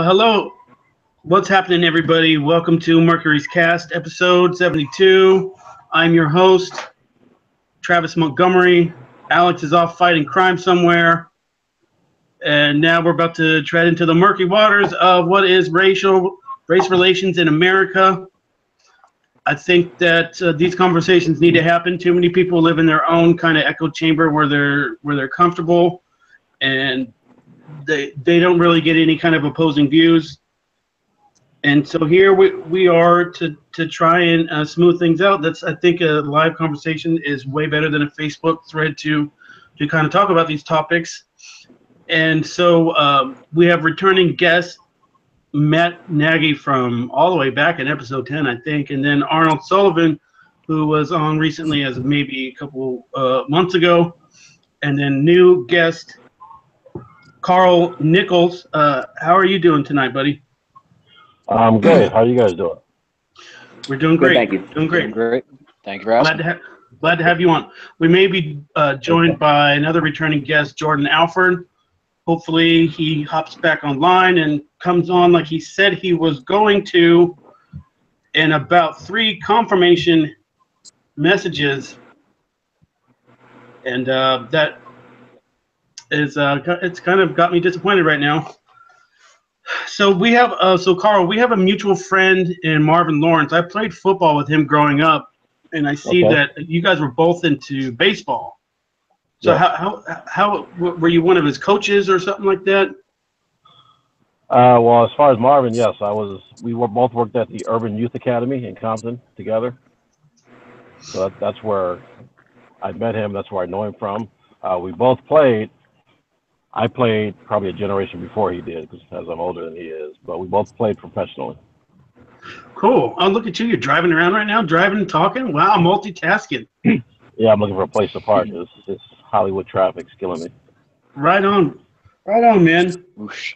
Hello, what's happening, everybody? Welcome to Mercury's Cast, episode 72. I'm your host, Travis Montgomery. Alex is off fighting crime somewhere. And now we're about to tread into the murky waters of what is race relations in America. I think that these conversations need to happen. Too many people live in their own kind of echo chamber where they're comfortable, and they don't really get any kind of opposing views. And so here we are to try and smooth things out. I think a live conversation is way better than a Facebook thread to kind of talk about these topics. And so we have returning guest Matt Nagy from all the way back in episode 10, I think, and then Arnold Sullivan, who was on recently as maybe a couple months ago, and then new guest Carl Nichols. How are you doing tonight, buddy? I'm good. How are you guys doing? We're doing great. Thank you. Doing great. Doing great. Thank you for asking. Glad to have you on. We may be joined by another returning guest, Jordan Alford. Hopefully he hops back online and comes on like he said he was going to in about 3 confirmation messages. And that is it's kind of got me disappointed right now. So we have Carl, we have a mutual friend in Marvin Lawrence. I played football with him growing up, and I see that you guys were both into baseball. So how were you one of his coaches or something like that? Well, as far as Marvin, yes, I was. We were both worked at the Urban Youth Academy in Compton together. So that's where I met him. That's where I know him from. We both played. I played probably a generation before he did, because as I'm older than he is. But we both played professionally. Cool. Oh, look at you. You're driving around right now, driving and talking. Wow, multitasking. Yeah, I'm looking for a place to park. This Hollywood traffic's killing me. Right on, man. Whoosh.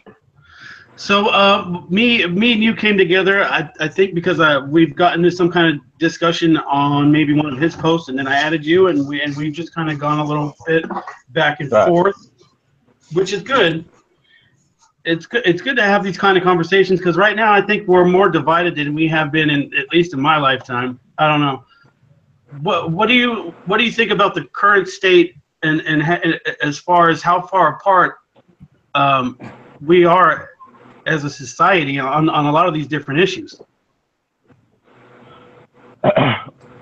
So me and you came together, I think, because we've gotten into some kind of discussion on maybe one of his posts, and then I added you, and we've just kind of gone a little bit back and forth, which is good. It's good to have these kind of conversations, because right now I think we're more divided than we have been at least in my lifetime. I don't know. What do you think about the current state and as far as how far apart we are as a society on a lot of these different issues?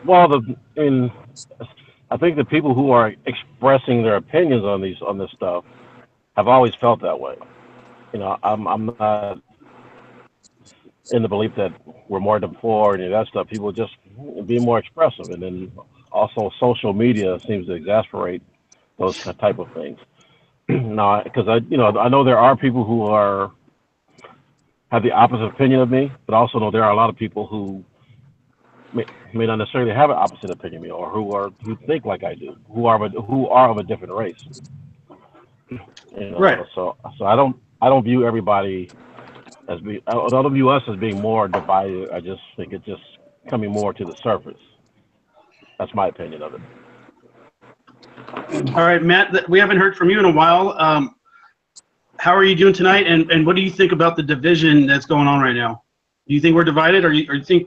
Well, I think the people who are expressing their opinions on this stuff have always felt that way. You know, I'm not in the belief that we're more than poor and that stuff. People just be more expressive, and then also social media seems to exasperate those type of things. Now, because I know there are people who have the opposite opinion of me, but also know there are a lot of people who may not necessarily have an opposite opinion of me, or who think like I do, who are of a different race. Right. So I don't view everybody I don't view us as being more divided. I just think it's just coming more to the surface. That's my opinion of it. All right, Matt, we haven't heard from you in a while. How are you doing tonight, and what do you think about the division that's going on right now? Do you think we're divided, or you think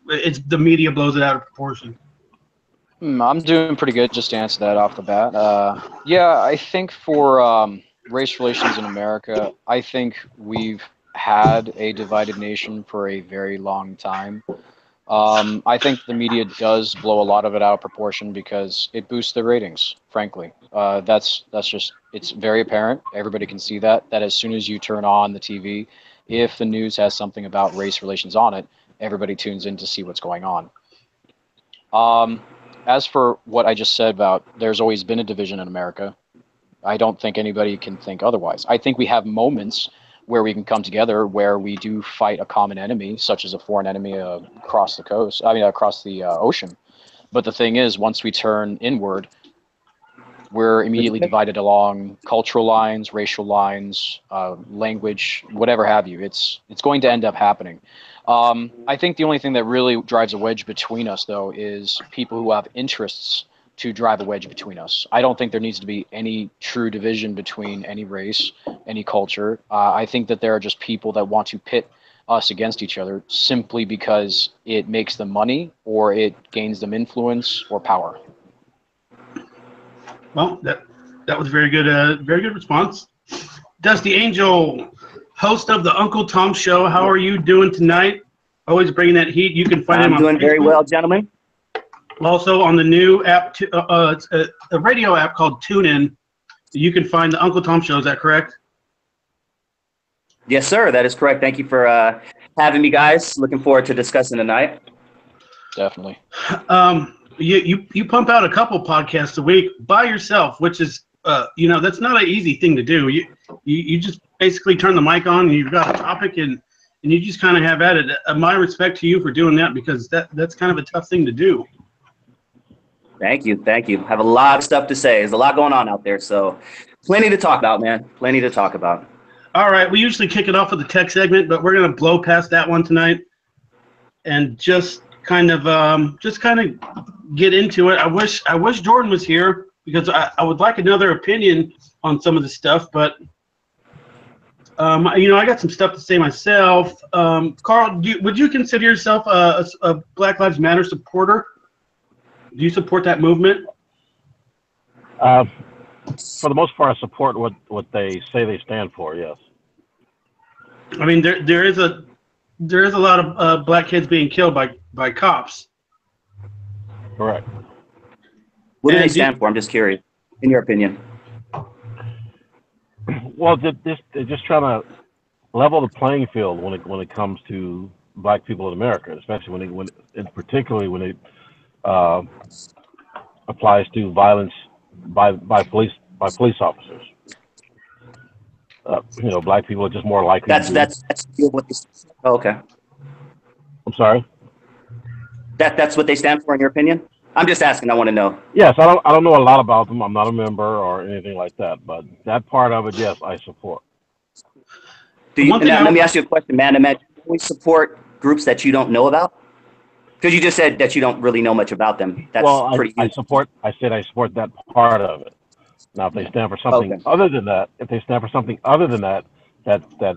it's the media blows it out of proportion? I'm doing pretty good, just to answer that off the bat. Yeah, I think for race relations in America, I think we've had a divided nation for a very long time. I think the media does blow a lot of it out of proportion because it boosts their ratings, frankly. That's just, it's very apparent. Everybody can see that as soon as you turn on the TV, if the news has something about race relations on it, everybody tunes in to see what's going on. As for what I just said about there's always been a division in America, I don't think anybody can think otherwise. I think we have moments where we can come together, where we do fight a common enemy, such as a foreign enemy across the ocean. But the thing is, once we turn inward, we're immediately divided along cultural lines, racial lines, language, whatever have you. It's going to end up happening. I think the only thing that really drives a wedge between us, though, is people who have interests to drive a wedge between us. I don't think there needs to be any true division between any race, any culture. I think that there are just people that want to pit us against each other simply because it makes them money or it gains them influence or power. Well, that was very good response. Dusty Angel, host of the Uncle Tom Show. How are you doing tonight? Always bringing that heat. You can find him on I'm doing Facebook. very well, gentlemen. Also on the new app, it's a radio app called TuneIn. You can find the Uncle Tom Show. Is that correct? Yes, sir. That is correct. Thank you for having me, guys. Looking forward to discussing tonight. Definitely. You pump out a couple podcasts a week by yourself, which is that's not an easy thing to do. You just basically turn the mic on and you've got a topic and you just kind of have at it. My respect to you for doing that, because that's kind of a tough thing to do. Thank you. I have a lot of stuff to say. There's a lot going on out there, so plenty to talk about, man. Plenty to talk about. All right, we usually kick it off with the tech segment, but we're going to blow past that one tonight and just kind of get into it. I wish Jordan was here, because I would like another opinion on some of the stuff, but I got some stuff to say myself. Carl, would you consider yourself a Black Lives Matter supporter? Do you support that movement? For the most part, I support what they say they stand for. Yes. I mean, there is a lot of black kids being killed by cops. Correct. What do they stand for? I'm just curious, in your opinion. Well, they're just trying to level the playing field when it comes to black people in America, especially particularly when it applies to violence by police officers. Black people are just more likely. That's what they. Oh, okay. I'm sorry. That's what they stand for, in your opinion? I'm just asking. I want to know. Yes, I don't know a lot about them. I'm not a member or anything like that, but that part of it, yes, I support. Let me ask you a question, man. Imagine we support groups that you don't know about, because you just said that you don't really know much about them. That's pretty. I support that part of it. Now, if they stand for something other than that, that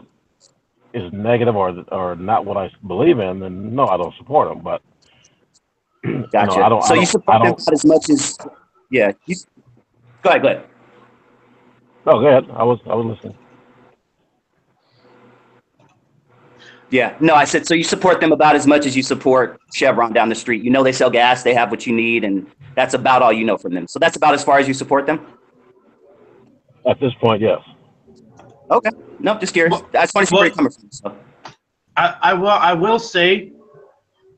is negative or not what I believe in, then no, I don't support them. But gotcha. So you support them as much as, yeah. Go ahead. No, go ahead. I was listening. Yeah. No, I said, so you support them about as much as you support Chevron down the street. You know they sell gas, they have what you need, and that's about all you know from them. So that's about as far as you support them? At this point, yes. Okay. No, just curious. I just want to see where you're coming from. So. I will say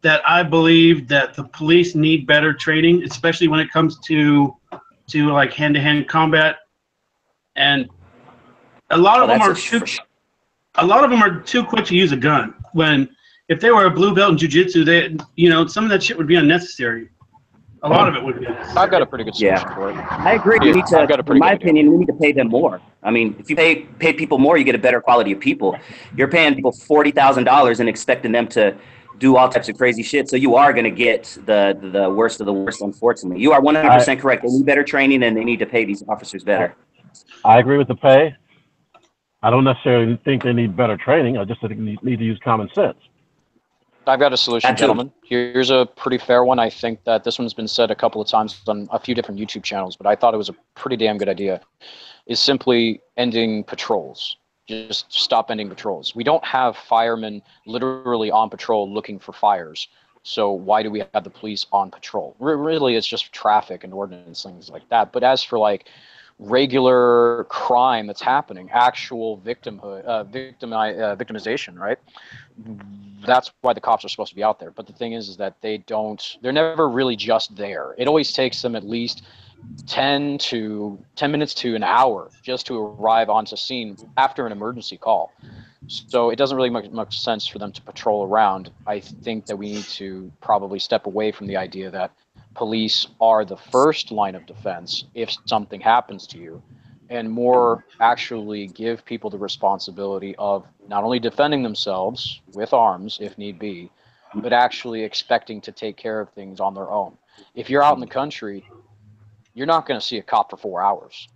that I believe that the police need better training, especially when it comes to like hand-to-hand combat, and a lot of them are too quick to use a gun. When if they were a blue belt in jiu-jitsu, some of that shit would be unnecessary. A lot of it would be. I've got a pretty good solution for it. I agree. We need to, in my opinion, we need to pay them more. I mean, if you pay people more, you get a better quality of people. You're paying people $40,000 and expecting them to do all types of crazy shit. So you are going to get the worst of the worst, unfortunately. You are 100% correct. They need better training, and they need to pay these officers better. I agree with the pay. I don't necessarily think they need better training. I just think they need to use common sense. I've got a solution, gentlemen. Here's a pretty fair one. I think that this one's been said a couple of times on a few different YouTube channels, but I thought it was a pretty damn good idea, is simply ending patrols. Just stop ending patrols. We don't have firemen literally on patrol looking for fires. So why do we have the police on patrol? Really, it's just traffic and ordinance, things like that. But as for like regular crime that's happening, actual victimization, right? That's why the cops are supposed to be out there. But the thing is that they're never really just there. It always takes them at least 10 minutes to an hour just to arrive onto scene after an emergency call. So it doesn't really make much sense for them to patrol around. I think that we need to probably step away from the idea that police are the first line of defense if something happens to you, and more actually give people the responsibility of not only defending themselves with arms if need be, but actually expecting to take care of things on their own. If you're out in the country you're not going to see a cop for 4 hours.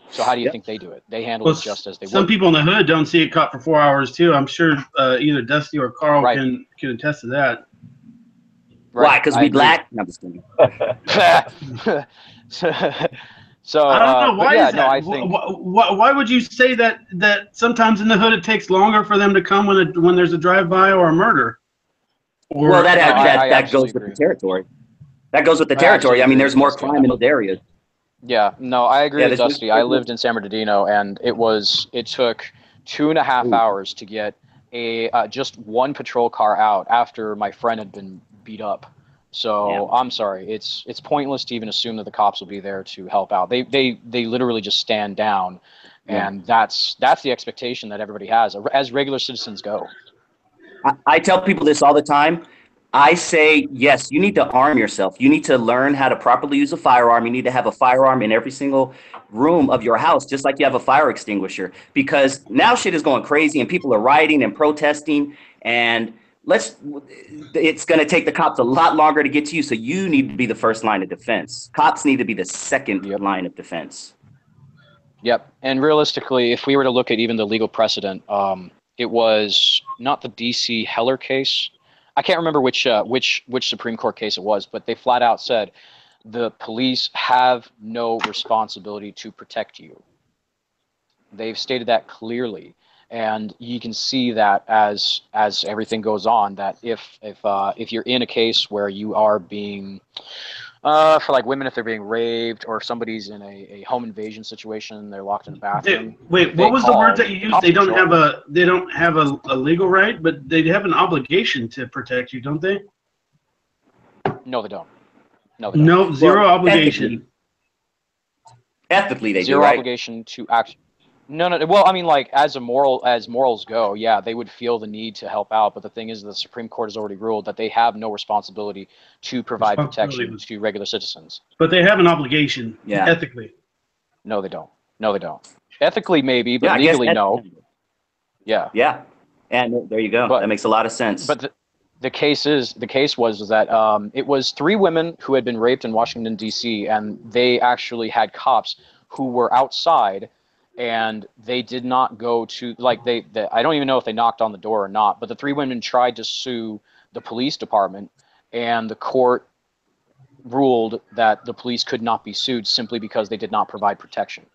So how do you think they do it? They handle it just as they would. Some people in the hood don't see a cop for 4 hours too. I'm sure either Dusty or Carl can attest to that. Right. Why? Because we black? No, I'm just kidding. So I don't know. Why is that? No, I think, why would you say that sometimes in the hood it takes longer for them to come when there's a drive-by or a murder? Well, that goes with the territory. That goes with the territory. I mean, there's more crime in those areas. Yeah, no, I agree with Dusty. I lived in San Bernardino, and it took 2.5 hours to get just one patrol car out after my friend had been beat up. So I'm sorry, it's pointless to even assume that the cops will be there to help out. They literally just stand down, and that's the expectation that everybody has as regular citizens go. I tell people this all the time. I say, yes, you need to arm yourself. You need to learn how to properly use a firearm. You need to have a firearm in every single room of your house, just like you have a fire extinguisher, because now shit is going crazy and people are rioting and protesting, and it's going to take the cops a lot longer to get to you. So you need to be the first line of defense. Cops need to be the second line of defense. Yep. And realistically, if we were to look at even the legal precedent, it was not the DC Heller case. I can't remember which Supreme Court case it was, but they flat out said the police have no responsibility to protect you. They've stated that clearly, and you can see that as everything goes on, that if you're in a case where you are being for like women, if they're being raped, or if somebody's in a home invasion situation, they're locked in a bathroom. Wait, what was the word that you used? They don't have a legal right, but they have an obligation to protect you, don't they? No, they don't. No, zero obligation. Ethically, they zero do, right? obligation to act. No. Well, I mean, like as morals go, yeah, they would feel the need to help out. But the thing is, the Supreme Court has already ruled that they have no responsibility to provide protection to regular citizens. But they have an obligation, ethically. No, they don't. Ethically, maybe, but legally, no. Yeah. Yeah, and there you go. That makes a lot of sense. But the case was that it was 3 women who had been raped in Washington, D.C., and they actually had cops who were outside. And they did not go to, like, I don't even know if they knocked on the door or not, but the 3 women tried to sue the police department, and the court ruled that the police could not be sued simply because they did not provide protection.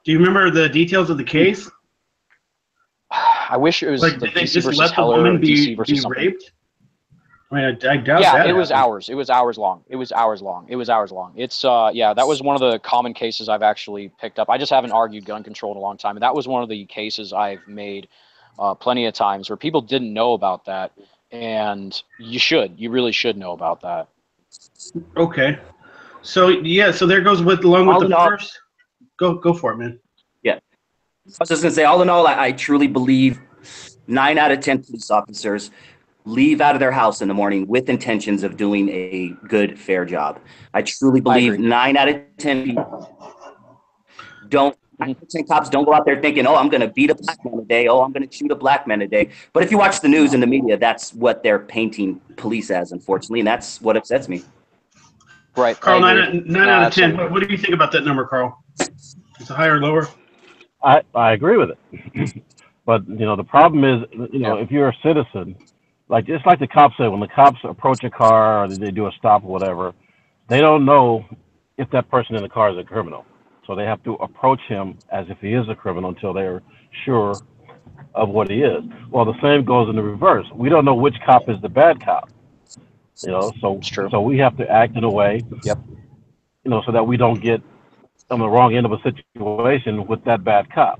Do you remember the details of the case? I wish it was like, did they DC just versus let the Heller, woman DC versus be something. raped? I mean, I doubt yeah, that. It was hours. It was hours long. It's that was one of the common cases I've actually picked up. I just haven't argued gun control in a long time, and that was one of the cases I've made plenty of times where people didn't know about that, and you really should know about that. Okay, so there goes along with the first. Go for it, man. Yeah, I was just gonna say, all in all, I truly believe 9 out of 10 police officers leave out of their house in the morning with intentions of doing a good, fair job. I truly believe 9 out of 10 people don't. 9% cops don't go out there thinking, "Oh, I'm going to beat a black man today. Oh, I'm going to shoot a black man today." But if you watch the news and the media, that's what they're painting police as, unfortunately, and that's what upsets me. Right, Carl. 9 out of 10. What do you think about that number, Carl? Is it higher or lower? I agree with it, but the problem is, if you're a citizen. Like just like the cops say, when the cops approach a car or they do a stop or whatever, they don't know if that person in the car is a criminal. So they have to approach him as if he is a criminal until they're sure of what he is. Well, the same goes in the reverse. We don't know which cop is the bad cop. So we have to act in a way, so that we don't get on the wrong end of a situation with that bad cop.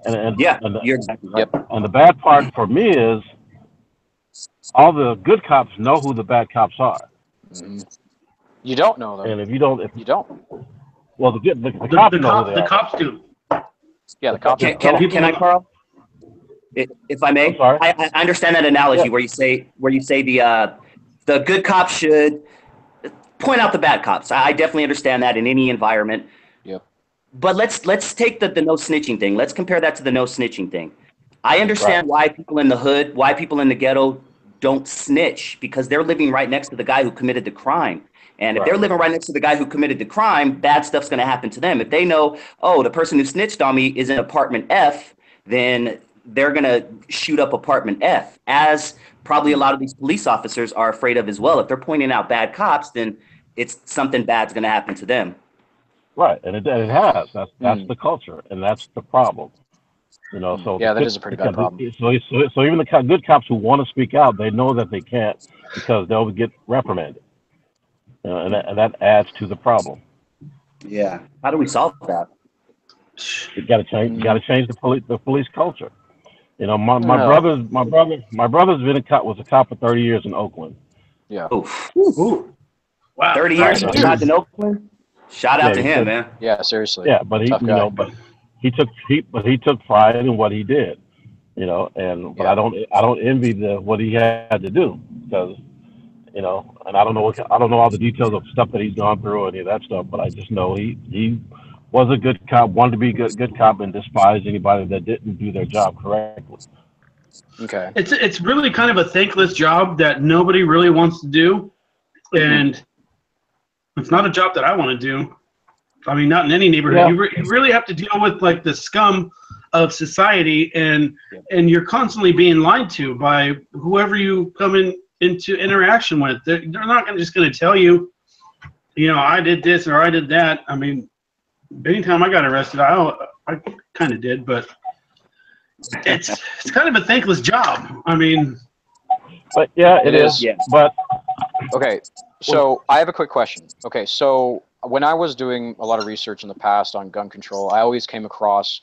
You're exactly right. And the bad part for me is, all the good cops know who the bad cops are. You don't know them. And if you don't, well, the cops know who they are. The cops do. Yeah, the cops. Can I, Carl? If I may, I understand that analogy where you say the good cops should point out the bad cops. I definitely understand that in any environment. Yep. But let's take the no snitching thing. Let's compare that to the no snitching thing. I understand why people in the hood, why people in the ghetto don't snitch, because they're living right next to the guy who committed the crime. And if they're living right next to the guy who committed the crime, bad stuff's going to happen to them. If they know, oh, the person who snitched on me is in apartment F, then they're going to shoot up apartment F, as probably a lot of these police officers are afraid of as well. If they're pointing out bad cops, then it's something bad's going to happen to them. Right, and it has. That's the culture, and that's the problem. You know, so yeah, that is a pretty bad problem. So even the good cops who want to speak out, they know that they can't because they'll get reprimanded, and that adds to the problem. Yeah. How do we solve that? You got to change. You got to change the police culture. You know, my brother's been was a cop for 30 years in Oakland. Yeah. Oof. Ooh. Wow. 30 years in Oakland. Shout out to him, man. Yeah, seriously. Yeah, but he took pride in what he did. You know, but I don't envy what he had to do, because, you know, and I don't know all the details of stuff that he's gone through or any of that stuff, but I just know he was a good cop, wanted to be a good cop, and despised anybody that didn't do their job correctly. Okay. It's really kind of a thankless job that nobody really wants to do, and it's not a job that I want to do. I mean, not in any neighborhood. Yeah. You really have to deal with like the scum of society, and you're constantly being lied to by whoever you come into interaction with. They're not just going to tell you, you know, I did this or I did that. I mean, anytime I got arrested, I kind of did, but it's kind of a thankless job. I mean, but yeah, it is. Yeah. But okay, so I have a quick question. Okay, so when I was doing a lot of research in the past on gun control, I always came across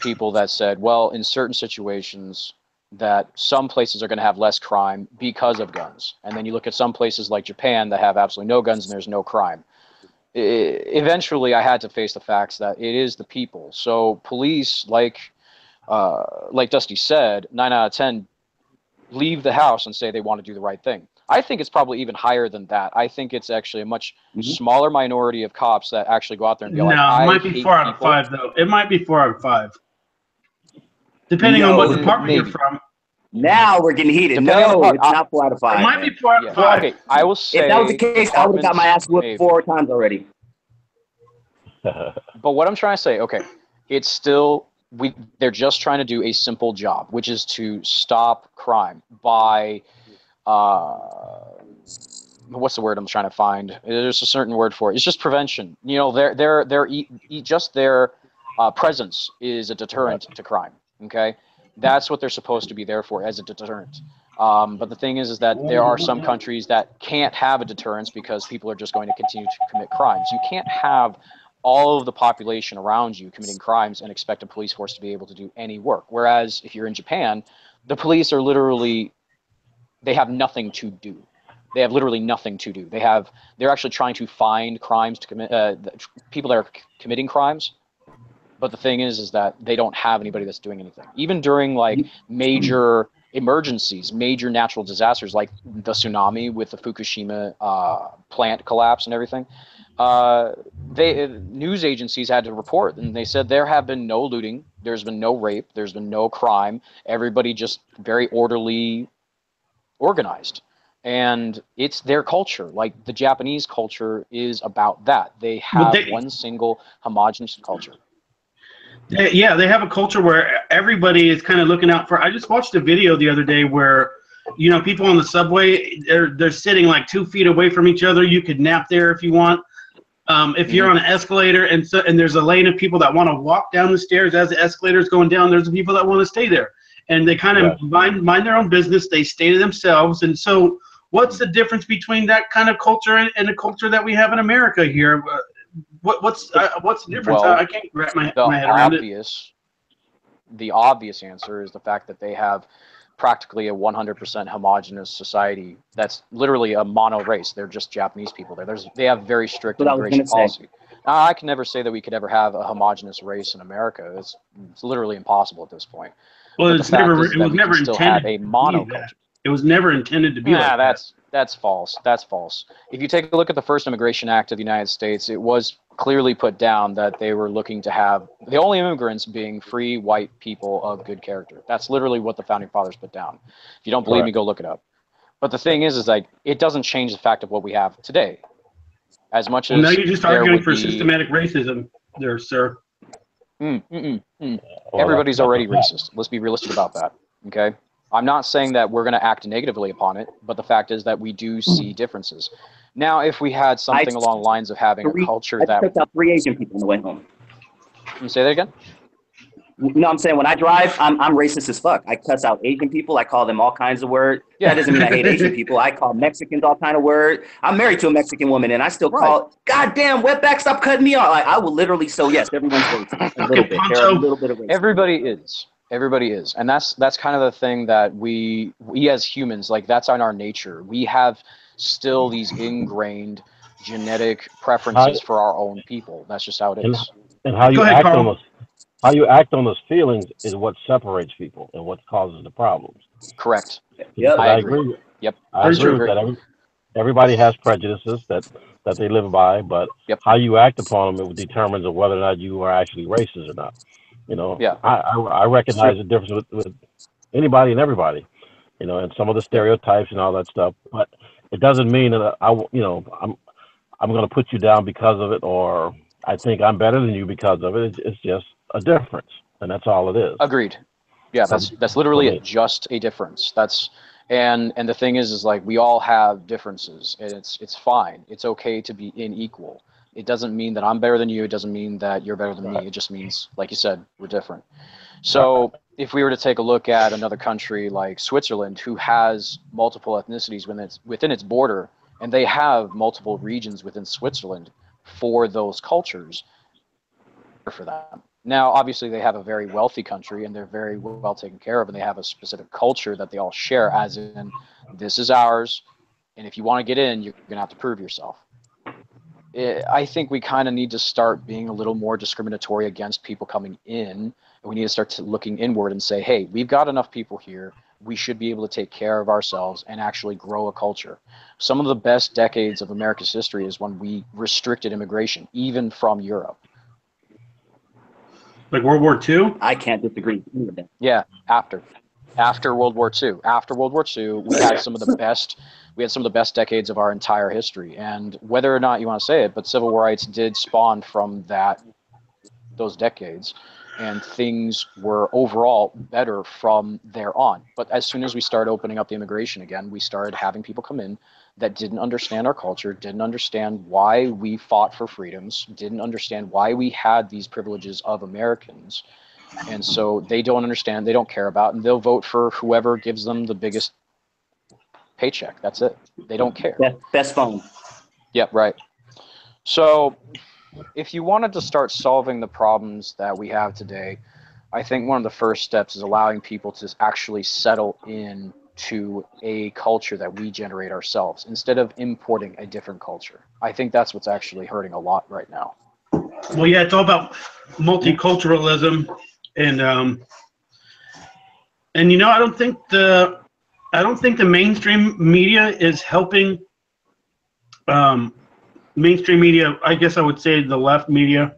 people that said, well, in certain situations that some places are going to have less crime because of guns. And then you look at some places like Japan that have absolutely no guns and there's no crime. Eventually, I had to face the facts that it is the people. So police, like Dusty said, 9 out of 10 leave the house and say they want to do the right thing. I think it's probably even higher than that. I think it's actually a much smaller minority of cops that actually go out there and be like, it might be 4 out of 5, though. It might be 4 out of 5. Depending on what department you're from. Now we're getting heated. It's not 4 out of 5. It might be 4 out of 5. Okay, I will say, if that was the case, I would have got my ass whipped 4 times already. But what I'm trying to say, okay, it's still, they're just trying to do a simple job, which is to stop crime by, what's the word I'm trying to find? There's a certain word for it. It's just prevention. You know, their presence is a deterrent to crime. Okay, that's what they're supposed to be there for, as a deterrent. But the thing is that there are some countries that can't have a deterrence because people are just going to continue to commit crimes. You can't have all of the population around you committing crimes and expect a police force to be able to do any work. Whereas if you're in Japan, the police are literally, they have nothing to do. They have literally nothing to do. They're actually trying to find crimes to commit, people that are committing crimes. But the thing is that they don't have anybody that's doing anything. Even during like major emergencies, major natural disasters, like the tsunami with the Fukushima plant collapse and everything, news agencies had to report, and they said there have been no looting, there's been no rape, there's been no crime. Everybody just very orderly, organized. And it's their culture. Like the Japanese culture is about that. They have one single homogenous culture. Yeah, they have a culture where everybody is kind of looking out for. I just watched a video the other day where, you know, people on the subway, they're sitting like 2 feet away from each other. You could nap there if you want. If you're on an escalator and there's a lane of people that want to walk down the stairs as the escalator is going down, there's people that want to stay there. And they kind of mind their own business. They stay to themselves. And so what's the difference between that kind of culture and the culture that we have in America here? What's the difference? Well, I can't wrap my head around it. The obvious answer is the fact that they have practically a 100% homogenous society that's literally a mono race. They're just Japanese people there. They have very strict immigration policy. Now, I can never say that we could ever have a homogenous race in America. It's literally impossible at this point. Well, it was never intended a monoculture. It was never intended to be like that. That's false. That's false. If you take a look at the first Immigration Act of the United States, it was clearly put down that they were looking to have the only immigrants being free white people of good character. That's literally what the Founding Fathers put down. If you don't believe me, go look it up. But the thing is like, it doesn't change the fact of what we have today. As much Well, now as you're just there arguing would for be, systematic racism there, sir. Everybody's already racist. Let's be realistic about that. Okay. I'm not saying that we're going to act negatively upon it, but the fact is that we do see differences. Now, if we had something along the lines of having a culture I that... took out 3 Asian people on the way home. Can you say that again? No, I'm saying when I drive, I'm racist as fuck. I cuss out Asian people. I call them all kinds of words. Yeah. That doesn't mean I hate Asian people. I call Mexicans all kind of words. I'm married to a Mexican woman, and I still call, goddamn, wetback, stop cutting me off. Like, I will literally, so yes, everyone's racist. A little bit. There are a little bit of racism. Everybody is. And that's kind of the thing that we as humans, like, that's in our nature. We have still these ingrained genetic preferences for our own people. That's just how it is. And how you Go ahead, act Carl. on those, how you act on those feelings is what separates people and what causes the problems. Correct. Yep. I agree. Yep. I agree with that. Everybody has prejudices that they live by, but Yep. how you act upon them, it determines whether or not you are actually racist or not. You know, Yeah. I recognize the difference with anybody and everybody, you know, and some of the stereotypes and all that stuff. But it doesn't mean that I'm going to put you down because of it, or I think I'm better than you because of it. It's just a difference, and that's all it is. Agreed. Yeah, that's literally it, just a difference. And the thing is like, we all have differences, and it's fine. It's okay to be unequal. It doesn't mean that I'm better than you. It doesn't mean that you're better than me. It just means, like you said, we're different. So if we were to take a look at another country like Switzerland, who has multiple ethnicities within its border, and they have multiple regions within Switzerland for those cultures, for them. Now, obviously, they have a very wealthy country, and they're very well taken care of, and they have a specific culture that they all share, as in, this is ours, and if you want to get in, you're going to have to prove yourself. I think we kind of need to start being a little more discriminatory against people coming in, and we need to start looking inward and say, hey, we've got enough people here. We should be able to take care of ourselves and actually grow a culture. Some of the best decades of America's history is when we restricted immigration, even from Europe. Like World War II? I can't disagree with that. Yeah, after World War II. After World War II, we had some of the best decades of our entire history. And whether or not you want to say it, but civil rights did spawn from those decades, and things were overall better from there on. But as soon as we started opening up the immigration again, we started having people come in that didn't understand our culture, didn't understand why we fought for freedoms, didn't understand why we had these privileges of Americans. And so they don't understand, they don't care about, and they'll vote for whoever gives them the biggest paycheck. That's it. They don't care. Best phone. Yep, right. So if you wanted to start solving the problems that we have today, I think one of the first steps is allowing people to actually settle in to a culture that we generate ourselves instead of importing a different culture. I think that's what's actually hurting a lot right now. Well, yeah, it's all about multiculturalism, and you know, I don't think the mainstream media is helping. Mainstream media, I guess I would say the left media,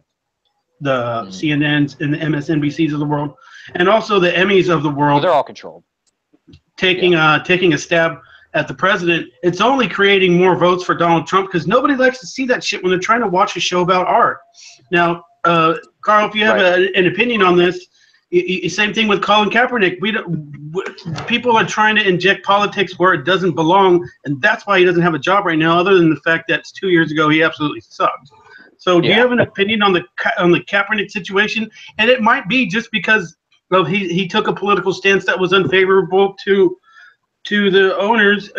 the CNNs and the MSNBCs of the world, and also the Emmys of the world. Well, they're all controlled. Taking a stab at the president. It's only creating more votes for Donald Trump because nobody likes to see that shit when they're trying to watch a show about art. Now, Carl, if you have an opinion on this, same thing with Colin Kaepernick. People are trying to inject politics where it doesn't belong, and that's why he doesn't have a job right now, other than the fact that 2 years ago he absolutely sucked. So do you have an opinion on the Kaepernick situation? And it might be just because he took a political stance that was unfavorable to the owners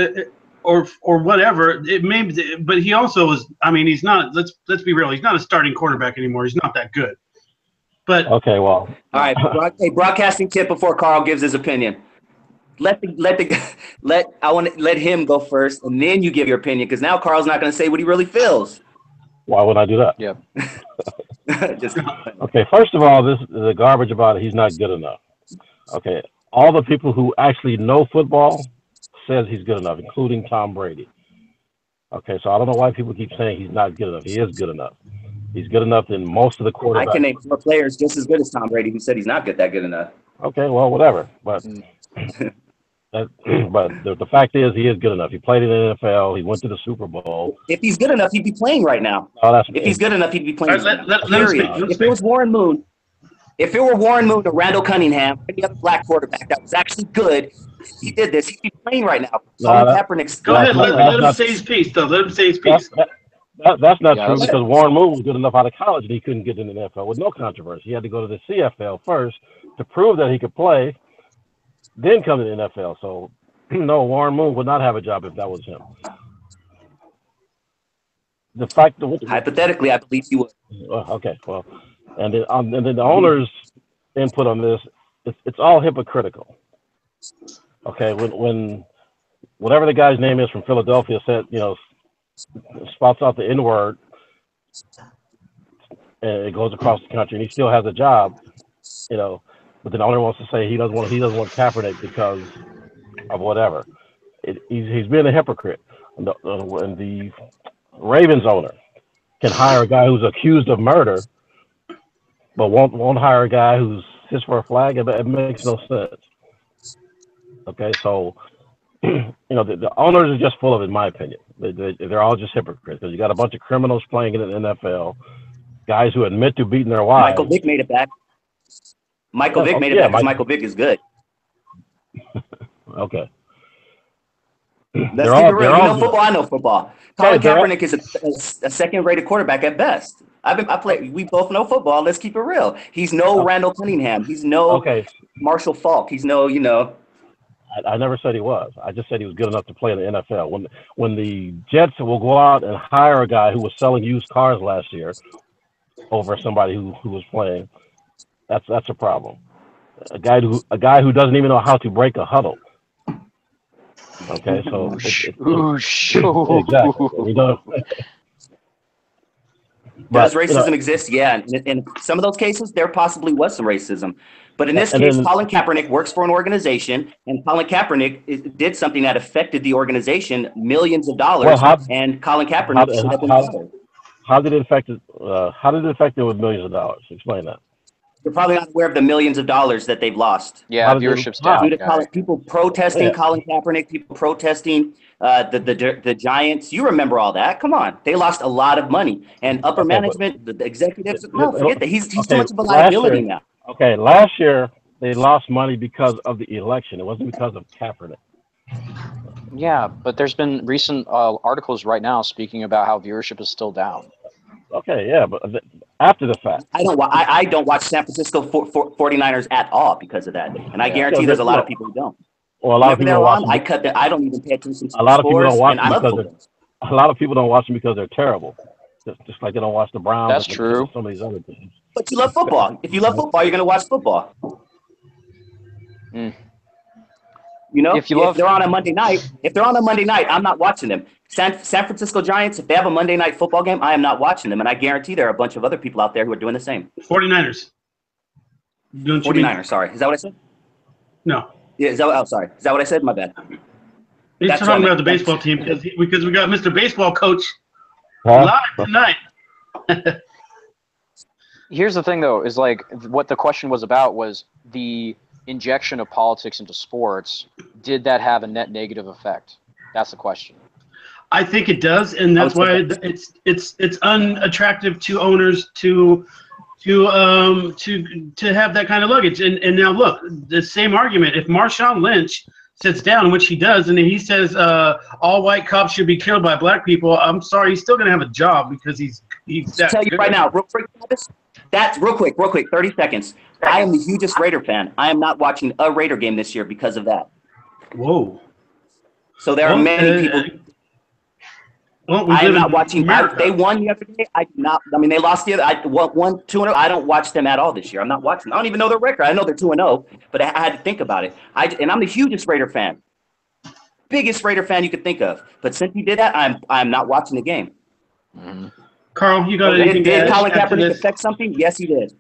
or whatever. It may be, but he also was. I mean, he's not. Let's be real. He's not a starting quarterback anymore. He's not that good. But okay, well, all right. Broadcasting tip before Carl gives his opinion. Let him go first, and then you give your opinion, because now Carl's not going to say what he really feels. Why would I do that? Yep. Okay, first of all, this is the garbage about it. He's not good enough. Okay, all the people who actually know football says he's good enough, including Tom Brady. Okay, so I don't know why people keep saying he's not good enough. He is good enough. He's good enough in most of the quarterbacks. I can name 4 players just as good as Tom Brady who said he's not that good enough. Okay, well, whatever. But But the fact is, he is good enough. He played in the NFL. He went to the Super Bowl. If he's good enough, he'd be playing right now. Oh, if he's good enough, he'd be playing. Right, let him speak. If it was Warren Moon, if it were Warren Moon or Randall Cunningham, any other black quarterback that was actually good, he did this, he'd be playing right now. Colin Kaepernick's. Go ahead, let him say his piece, though. Let him say his piece. That's not true because Warren Moon was good enough out of college and he couldn't get into the NFL with no controversy. He had to go to the CFL first to prove that he could play, then come to the NFL. So, no, Warren Moon would not have a job if that was him. The fact that hypothetically, I believe he would. Okay, well, and then the owner's input on this, it's all hypocritical. Okay, when whatever the guy's name is from Philadelphia said, spouts out the N-word, and it goes across the country, and he still has a job, but the owner wants to say he doesn't want Kaepernick because of whatever. He's being a hypocrite. And the Ravens owner can hire a guy who's accused of murder, but won't hire a guy who's his for a flag. It makes no sense. Okay, so the owners are just full of it, in my opinion. They're all just hypocrites because you got a bunch of criminals playing in the NFL, guys who admit to beating their wives. Michael Vick made it back. Michael Vick made it back because Michael Vick is good. Okay. Let's keep it real. You know football. I know football. Colin Kaepernick is a second-rated quarterback at best. We both know football. Let's keep it real. He's no Randall Cunningham. He's no Marshall Faulk. He's no, I never said he was. I just said he was good enough to play in the NFL. When the Jets will go out and hire a guy who was selling used cars last year over somebody who was playing, that's a problem. A guy who doesn't even know how to break a huddle. Okay, so exactly. Does racism exist? Yeah. In some of those cases, there possibly was some racism. But in this case, Colin Kaepernick works for an organization, and Colin Kaepernick did something that affected the organization millions of dollars. And Colin Kaepernick should have been fired. How did it affect it? How did it affect it with millions of dollars? Explain that. You're probably not aware of the millions of dollars that they've lost. Yeah, viewership's down. Due to people protesting Colin Kaepernick, people protesting the Giants. You remember all that? Come on, they lost a lot of money, and upper management, the executives. No, forget that. He's too much of a liability now. Okay, last year they lost money because of the election. It wasn't because of Kaepernick. Yeah, but there's been recent articles right now speaking about how viewership is still down. Okay, yeah, but after the fact. I don't watch San Francisco 49ers at all because of that. And I guarantee there's a lot of people who don't. Well, a lot of people don't watch them. I don't even pay attention to a lot of people don't watch them because a lot of people don't watch them because they're terrible. Just like they don't watch the Browns. That's true. Some of these other teams. But you love football. If you love football, you're going to watch football. If they're on a Monday night, I'm not watching them. San Francisco Giants, if they have a Monday night football game, I am not watching them. And I guarantee there are a bunch of other people out there who are doing the same. 49ers. 49ers, sorry. Is that what I said? No. Yeah, sorry. Is that what I said? My bad. He's talking about the baseball team because we got Mr. Baseball Coach live tonight. Here's the thing, though, is like what the question was about was the injection of politics into sports. Did that have a net negative effect? That's the question. I think it does, and that's why it's unattractive to owners to have that kind of luggage. And now look, the same argument. If Marshawn Lynch sits down, which he does, and he says all white cops should be killed by black people, I'm sorry, he's still gonna have a job because he's that. I'll tell you right now, real quick, 30 seconds. I am the hugest Raider fan. I am not watching a Raider game this year because of that. Whoa. So there are many people. I am not watching. They won yesterday. They lost the other. I won 2-0. I don't watch them at all this year. I'm not watching. I don't even know their record. I know they're 2-0, but I had to think about it. And I'm the hugest Raider fan, biggest Raider fan you could think of. But since you did that, I'm not watching the game. Mm-hmm. Carl, you got anything to add? Did Colin Kaepernick affect something? Yes, he did.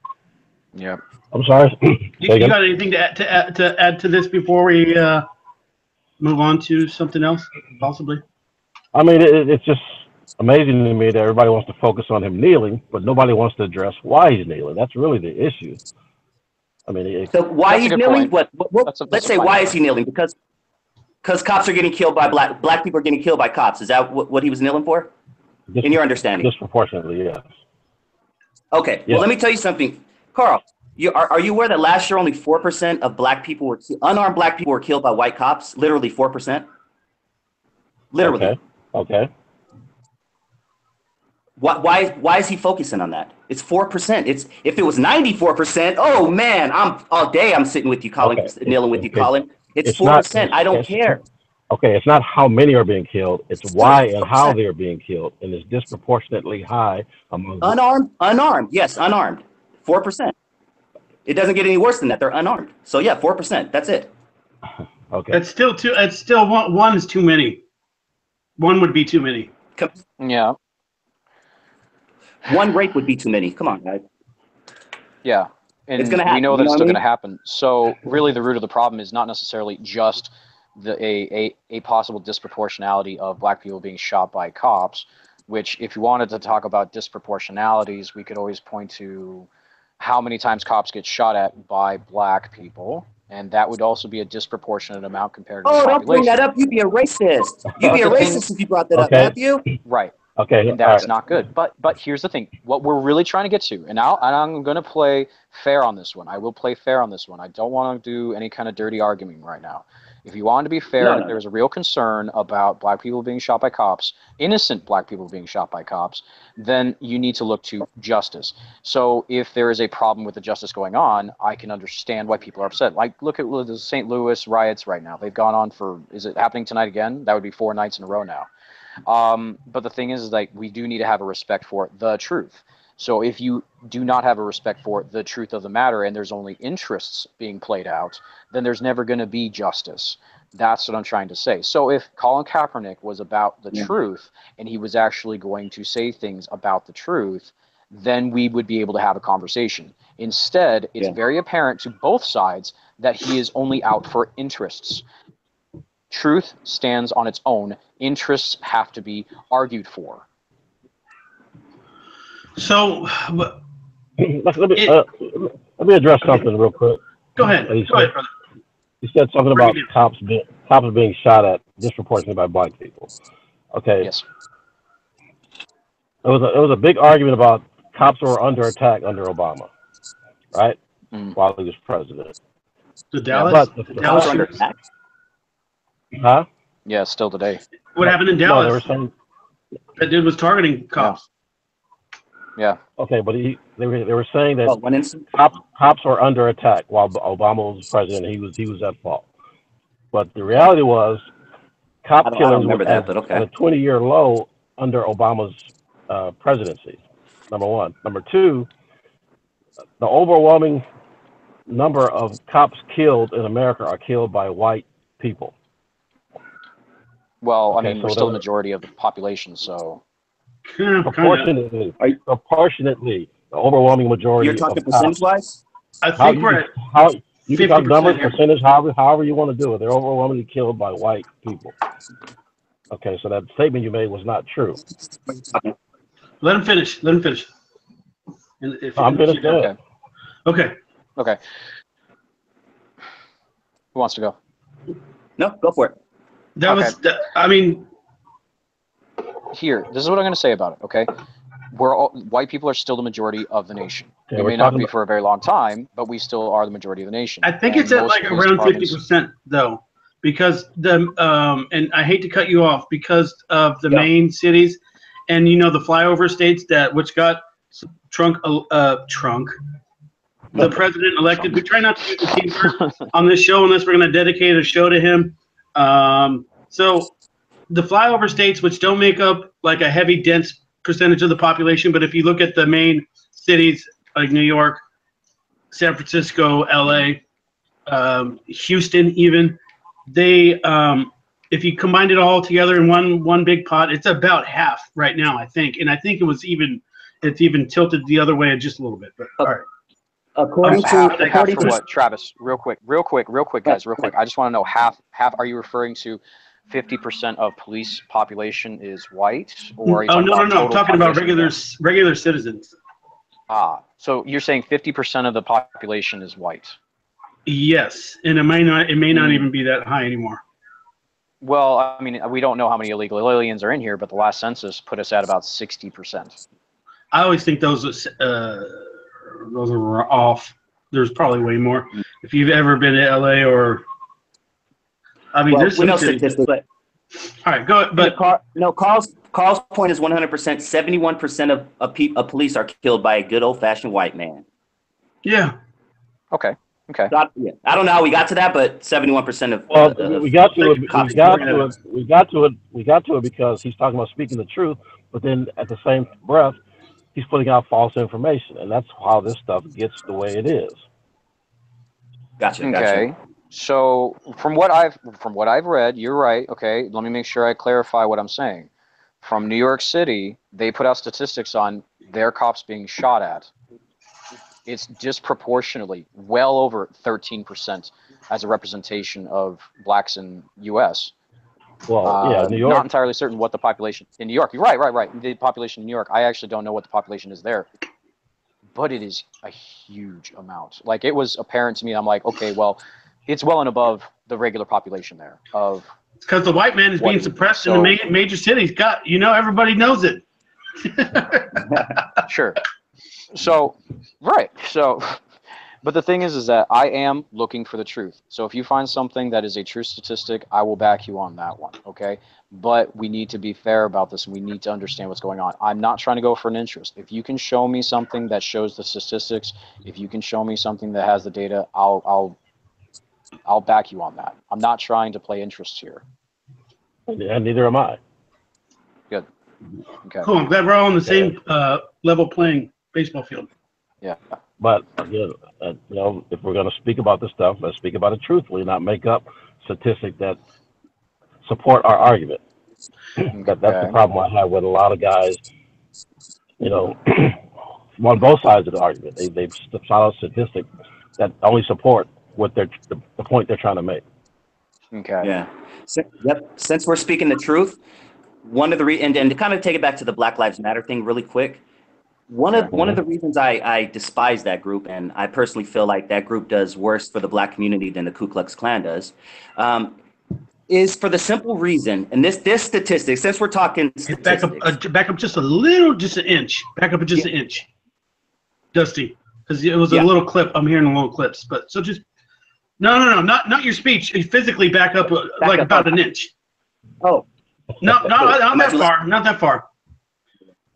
Yeah. I'm sorry. You got anything to add to this before we move on to something else, possibly? I mean, it's just amazing to me that everybody wants to focus on him kneeling, but nobody wants to address why he's kneeling. That's really the issue. I mean, so why he's kneeling? Let's say why is he kneeling? Because Because cops are getting killed by black people are getting killed by cops. Is that what he was kneeling for? In your understanding? Disproportionately, yes. Okay. Yeah. Well, let me tell you something, Carl. Are you aware that last year only 4% of black people were unarmed black people were killed by white cops? Literally 4%. Literally. Okay. Why is he focusing on that? It's 4%. If it was 94%, oh man, I'm all day. I'm sitting with you, Colin, kneeling with you, Colin. It's 4%. I don't care. Okay, it's not how many are being killed. It's why and how they are being killed, and it's disproportionately high among unarmed. Yes, unarmed. 4%. It doesn't get any worse than that. They're unarmed. So yeah, 4%. That's it. Okay. That's still too. It's still one is too many. One would be too many. Yeah. One rape would be too many. Come on, guys. Yeah. And it's gonna happen. We know that it's still going to happen. So really the root of the problem is not necessarily just a possible disproportionality of black people being shot by cops, which if you wanted to talk about disproportionalities, we could always point to how many times cops get shot at by black people. And that would also be a disproportionate amount compared to the population. Don't bring that up. You'd be a racist. You'd be a racist if you brought that up, Matthew. Right. Okay. And that's not good. But here's the thing. What we're really trying to get to, and I'm going to play fair on this one. I will play fair on this one. I don't want to do any kind of dirty arguing right now. If you want to be fair, if there's a real concern about black people being shot by cops, innocent black people being shot by cops, then you need to look to justice. So if there is a problem with the justice going on, I can understand why people are upset. Like, look at the St. Louis riots right now. They've gone on for, is it happening tonight again? That would be 4 nights in a row now. But the thing is like, we do need to have a respect for the truth. So if you do not have a respect for the truth of the matter and there's only interests being played out, then there's never going to be justice. That's what I'm trying to say. So if Colin Kaepernick was about the truth and he was actually going to say things about the truth, then we would be able to have a conversation. Instead, it's very apparent to both sides that he is only out for interests. Truth stands on its own. Interests have to be argued for. So, let me address something real quick. Go ahead. Brother. You said something about cops being shot at disproportionately by black people. Okay. Yes. There was a big argument about cops were under attack under Obama, right? While he was president. The Dallas? The Dallas were under attack? Huh? Yeah, still today. What happened in Dallas? No, they were saying that dude was targeting cops. Yeah. Okay, but they were saying that one instant? cops were under attack while Obama was president. He was at fault. But the reality was, cop killings were at a 20-year low under Obama's presidency. Number one. Number two, the overwhelming number of cops killed in America are killed by white people. Well, okay, I mean, we're still the majority of the population, so. Proportionately, the overwhelming majority. You're talking percentage-wise? I think we're at you can talk numbers, percentage, however you want to do it. They're overwhelmingly killed by white people. Okay, so that statement you made was not true. Let him finish. I'm finished. Okay. Who wants to go? No, go for it. Here, this is what I'm going to say about it, okay? White people are still the majority of the nation. Okay, we may not be for a very long time, but we still are the majority of the nation. I think it's at like around 50% though, because and I hate to cut you off, because of the main cities and the flyover states which got the president elected. We try not to use the T word on this show unless we're going to dedicate a show to him. So the flyover states, which don't make up like a heavy, dense percentage of the population, but if you look at the main cities like New York, San Francisco, LA, Houston, even they, if you combined it all together in one big pot, it's about half right now, I think, and I think it's even tilted the other way just a little bit. But all right. According to what, Travis? Real quick, guys, real quick. I just want to know half. Are you referring to 50% of police population is white, or are you no. I'm talking about regular citizens. So you're saying 50% of the population is white? Yes, and it may not even be that high anymore. Well, I mean, we don't know how many illegal aliens are in here, but the last census put us at about 60%. I always think those are off. There's probably way more. If you've ever been to LA or, I mean, there's some statistics, but all right, go. But Carl's point is 100%. 71% of police are killed by a good old fashioned white man. Yeah. Okay. I don't know how we got to that, but 71% of we got to it because he's talking about speaking the truth, but then at the same breath, he's putting out false information, and that's how this stuff gets the way it is. Gotcha. Okay. So from what I've read, you're right. Okay, let me make sure I clarify what I'm saying. From New York City, they put out statistics on their cops being shot at. It's disproportionately well over 13% as a representation of blacks in U.S. Well, yeah, New York. Not entirely certain what the population in New York. You're right. The population in New York. I actually don't know what the population is there, but it is a huge amount. Like, it was apparent to me. I'm like, okay, well, it's well and above the regular population there. It's because the white man is being suppressed in the major cities. Everybody knows it. Sure. So, right. So, but the thing is that I am looking for the truth. So if you find something that is a true statistic, I will back you on that one. Okay. But we need to be fair about this, and we need to understand what's going on. I'm not trying to go for an interest. If you can show me something that shows the statistics, if you can show me something that has the data, I'll back you on that. I'm not trying to play interest here. And neither am I. Good. Okay. Cool. I'm glad we're all on the same level playing baseball field. Yeah. But again, if we're going to speak about this stuff, let's speak about it truthfully, not make up statistics that support our argument. That's the problem I have with a lot of guys, on both sides of the argument. They've shot out statistics that only support what the point they're trying to make. Okay. Yeah. Since we're speaking the truth, one of the and to kind of take it back to the Black Lives Matter thing really quick, one of the reasons I despise that group, and I personally feel like that group does worse for the black community than the Ku Klux Klan does, is for the simple reason, and this statistic, since we're talking statistics, back up just an inch. Back up just an inch, Dusty, because it was a little clip. I'm hearing a little clips, but so just no, not your speech. Physically back up about an inch. Oh, no, not that far.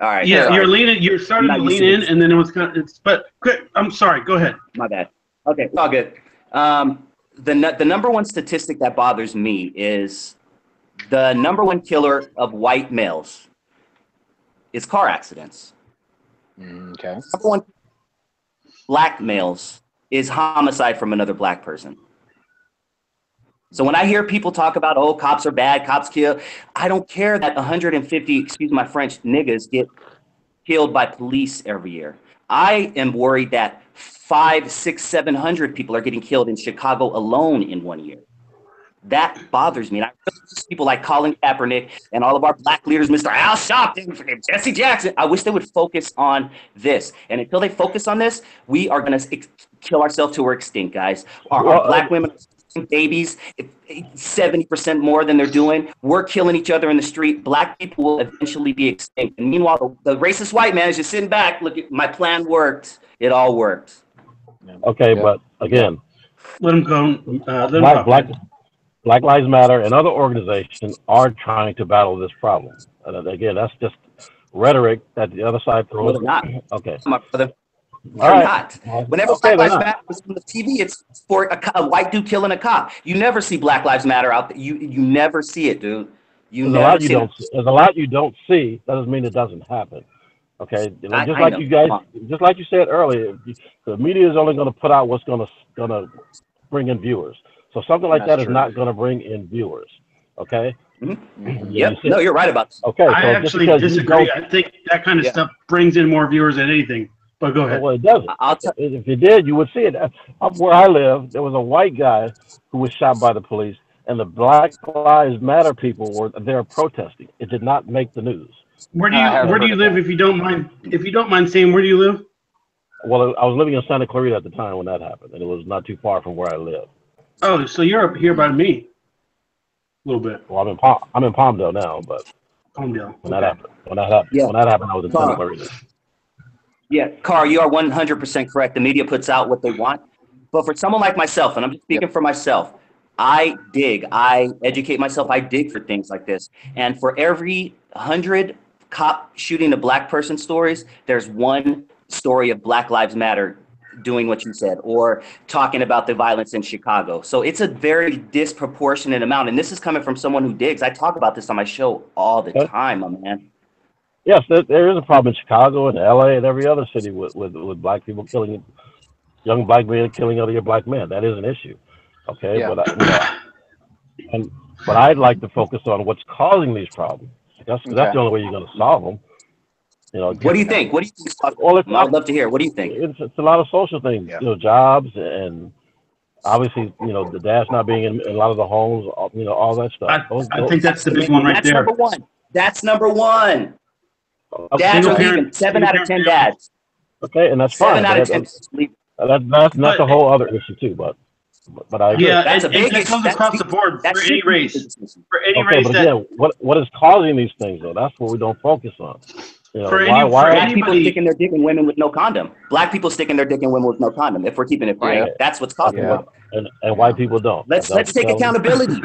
All right. Yeah, sorry. you're leaning. You're starting to lean in, and then it was kind of. But quick, I'm sorry. Go ahead. My bad. Okay, it's all good. The number one statistic that bothers me is the number one killer of white males is car accidents. Okay. Number one black males is homicide from another black person. So when I hear people talk about, oh, cops are bad, cops kill, I don't care that 150, excuse my French, niggas get killed by police every year. I am worried that 500, 600, 700 people are getting killed in Chicago alone in 1 year. That bothers me. And I really people like Colin Kaepernick and all of our black leaders, Mr. Al Sharpton, Jesse Jackson. I wish they would focus on this. And until they focus on this, we are going to kill ourselves till we're extinct, guys. Our black women babies 70% more than they're doing. We're killing each other in the street. Black people will eventually be extinct. And meanwhile, the racist white man is just sitting back. Look, my plan worked. It all worked. Okay, but again, let him go. Black Lives Matter and other organizations are trying to battle this problem. And again, that's just rhetoric that the other side throws. No, not. Okay. My brother. They're not. Whenever Black Lives Matter was on the TV, it's for a white dude killing a cop. You never see Black Lives Matter out there. You never see it, dude. There's a lot you don't see. That doesn't mean it doesn't happen. Okay, just like you said earlier, the media is only going to put out what's going to bring in viewers. So something like that is not going to bring in viewers. Okay. Mm-hmm. Yep. No, you're right about that. Okay. I actually disagree. I think that kind of stuff brings in more viewers than anything. But go ahead. Well, it doesn't. If it did, you would see it. Up where I live, there was a white guy who was shot by the police, and the Black Lives Matter people were there protesting. It did not make the news. Where do you live? If you don't mind saying, where do you live? Well, I was living in Santa Clarita at the time when that happened, and it was not too far from where I live. Oh, so you're up here by me. little bit. Well, I'm in Palmdale now, but Palmdale. when that happened, I was in Santa Clarita. Yeah, Carl, you are 100% correct. The media puts out what they want. But for someone like myself, and I'm just speaking for myself, I educate myself, I dig for things like this. And for every 100 cop shooting a black person stories, there's one story of Black Lives Matter doing what you said, or talking about the violence in Chicago. So it's a very disproportionate amount. And this is coming from someone who digs. I talk about this on my show all the time, my man. Yes, there is a problem in Chicago and LA and every other city with black people killing young black men, killing other black men. That is an issue. Okay, Yeah. but I'd like to focus on what's causing these problems. That's the only way you're going to solve them. What do you think? What do you think? Well, I would love to hear. What do you think? It's a lot of social things. Yeah. Jobs and obviously, the dads not being in a lot of the homes. All that stuff. I think that's the big one right there. That's number one. Dads are leaving. 7 out of 10 dads. Okay, and that's fine. 7 out of 10. That's a whole other issue too. But I agree. Yeah, that's a big that comes across the board for any race. For any okay, race but that, again, what is causing these things though? That's what we don't focus on. Why black people sticking their dick in women with no condom? Black people sticking their dick in women with no condom. If we're keeping it real, that's what's causing it. And white people don't. Let's take accountability.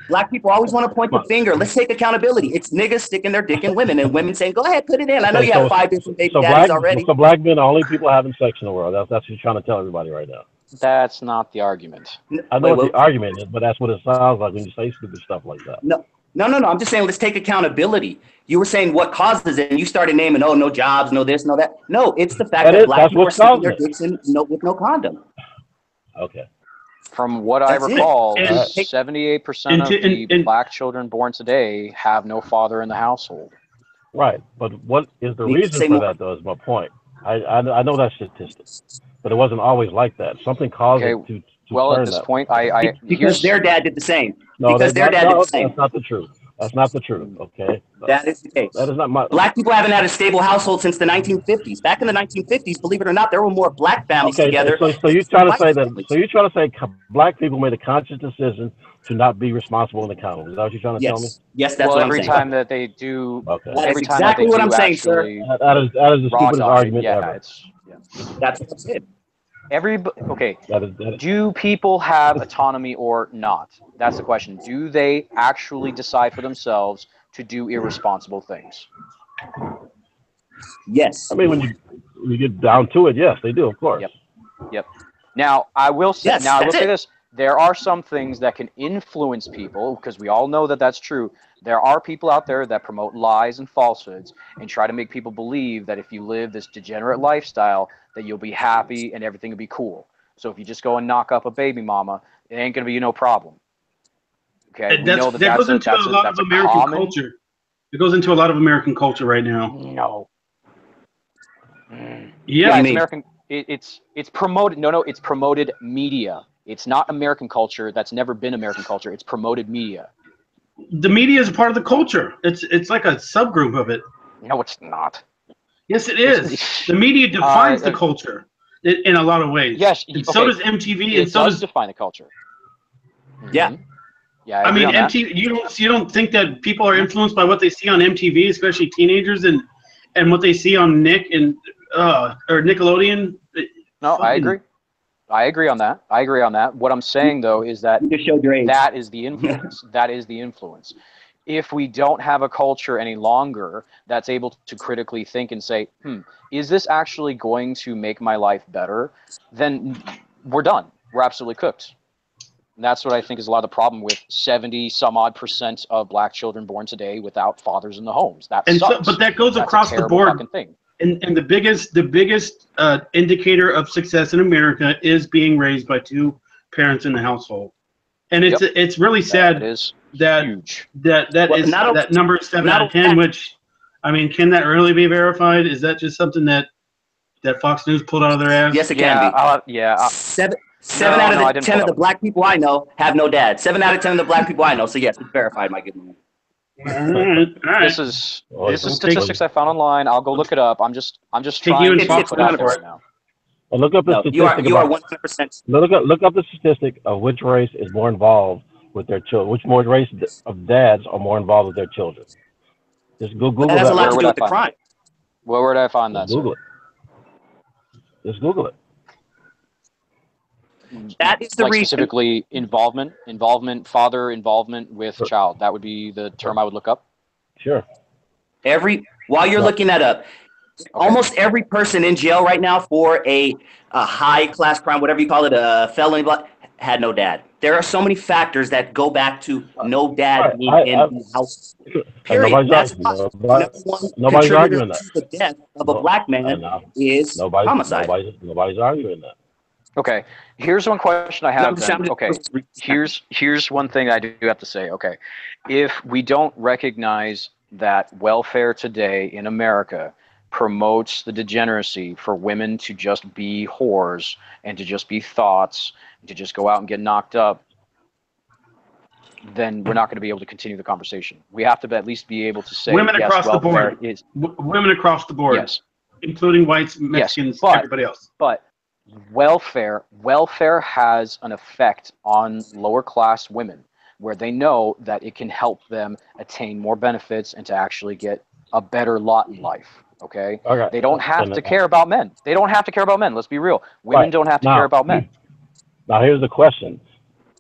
Black people always want to point the finger. Let's take accountability. It's niggas sticking their dick in women and women saying, "Go ahead, put it in." I know you have 5 different baby daddies already. So black men are only people having sex in the world. That's what you're trying to tell everybody right now. That's not the argument. I know what the argument is, but that's what it sounds like when you say stupid stuff like that. No. I'm just saying let's take accountability. You were saying what causes it, and you started naming, no jobs, no this, no that. No, it's the fact that black people are sticking their dicks in with no condom. Okay. From what I recall, 78% of the black children born today have no father in the household. Right, but what is the reason for that, though, is my point. I know that statistic, but it wasn't always like that. Something caused it to well, at this point, because their dad did the same. No, because their dad did the same. That's not the truth. That's not the truth. Okay. That is the case. That is not my. Black people haven't had a stable household since the 1950s. Back in the 1950s, believe it or not, there were more black families together. So you're trying to say that? So you're trying to say black people made a conscious decision to not be responsible and accountable? Is that what you're trying to tell me? Yes, that's what I'm saying. Every time that they do, that's exactly what I'm saying, sir. That is the stupidest argument ever. That's what I said. Do people have autonomy or not? That's the question. Do they actually decide for themselves to do irresponsible things? Yes. I mean, when you get down to it, yes, they do, of course. Yep. Now, I will say this. There are some things that can influence people, because we all know that that's true. There are people out there that promote lies and falsehoods and try to make people believe that if you live this degenerate lifestyle, that you'll be happy and everything will be cool. So if you just go and knock up a baby mama, it ain't going to be no problem. Okay, that goes into a lot of American culture. It goes into a lot of American culture right now. No. Yeah, it's American. It's promoted. No, it's promoted media. It's not American culture. That's never been American culture. It's promoted media. The media is a part of the culture. It's like a subgroup of it. No, it's not. Yes, it is. The media defines the culture in a lot of ways. Yes, and so does MTV, and so does define the culture. Yeah. Yeah, I mean, MTV. You don't think that people are influenced by what they see on MTV, especially teenagers, and what they see on Nick and or Nickelodeon? No, I agree. I agree on that. What I'm saying, though, is that that is the influence. That is the influence. If we don't have a culture any longer that's able to critically think and say, is this actually going to make my life better? Then we're done. We're absolutely cooked. And that's what I think is a lot of the problem with 70-some-odd% of black children born today without fathers in the homes. That sucks. But that goes across the board. And the biggest indicator of success in America is being raised by 2 parents in the household, and it's really sad that number is 7 out of 10. Which, I mean, can that really be verified? Is that just something that Fox News pulled out of their ass? Yes, it can be. 7 out of 10 of the black people I know have no dad. 7 out of 10 of the black people I know. So yes, it's verified, my good man. All right. This is statistics I found online. I'll go look it up. I'm just trying to put it out there right now. Look up the statistic. You are 100%. Look up the statistic of which race is more involved with their children? Which more race of dads are more involved with their children? Just go Google that has that. a lot Where to would do I with the find crime. Where would I find Just that? Google Sir? it. Just Google it. That is the Like reason. specifically involvement, father involvement with child. That would be the term I would look up. Sure. While you're No. looking that up, almost every person in jail right now for a high class crime, whatever you call it, a felony, had no dad. There are so many factors that go back to no dad being in the house. Period. That's why number one Nobody's contributor arguing that. to the death of a black man is homicide. Nobody's arguing that. Okay, here's one question I have then. Okay, here's one thing I do have to say. Okay, if we don't recognize that welfare today in America promotes the degeneracy for women to just be whores and to just be thoughts, to just go out and get knocked up, then we're not going to be able to continue the conversation. We have to at least be able to say women yes, across the welfare board. is Women across the board. yes, Including whites, Mexicans, but, everybody else. But welfare has an effect on lower class women where they know that it can help them attain more benefits and to actually get a better lot in life. Okay? They don't have to care about men. They don't have to care about men. Let's be real. Women don't have to care about men. Now here's the question.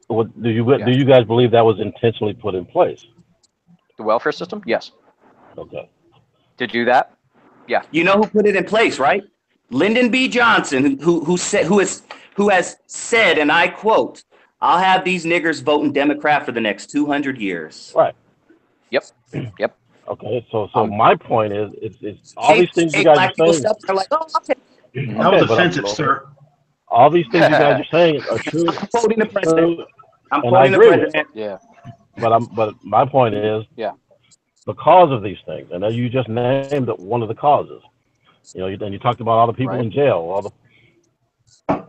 Do you guys believe that was intentionally put in place? The welfare system? Yes. Okay. To do that? Yeah. You know who put it in place, right? Lyndon B. Johnson, who has said, and I quote, "I'll have these niggers voting Democrat for the next 200 years." Right. Yep. Okay. So my point is, it's all these things you guys are saying. Are like, oh, okay. That was offensive, sir. All these things you guys are saying are true. I'm quoting the president. I'm and quoting the president. Yeah. But my point is, the cause of these things, and you just named one of the causes. You know, and you talked about all the people in jail. All the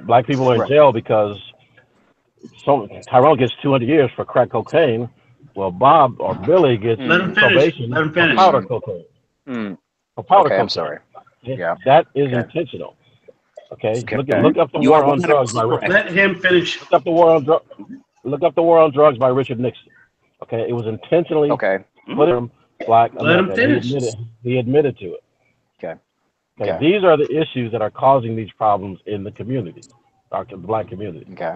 black people are in jail because Tyrone gets 200 years for crack cocaine. Well, Bob or Billy gets probation for powder cocaine. For powder cocaine. I'm sorry. Yeah. That is intentional. Okay. Look up the war on drugs by Let him finish. Look up the war on drugs by Richard Nixon. Okay, it was intentionally put him black. Let him finish. He admitted to it. Okay. These are the issues that are causing these problems in the community, the black community. Okay.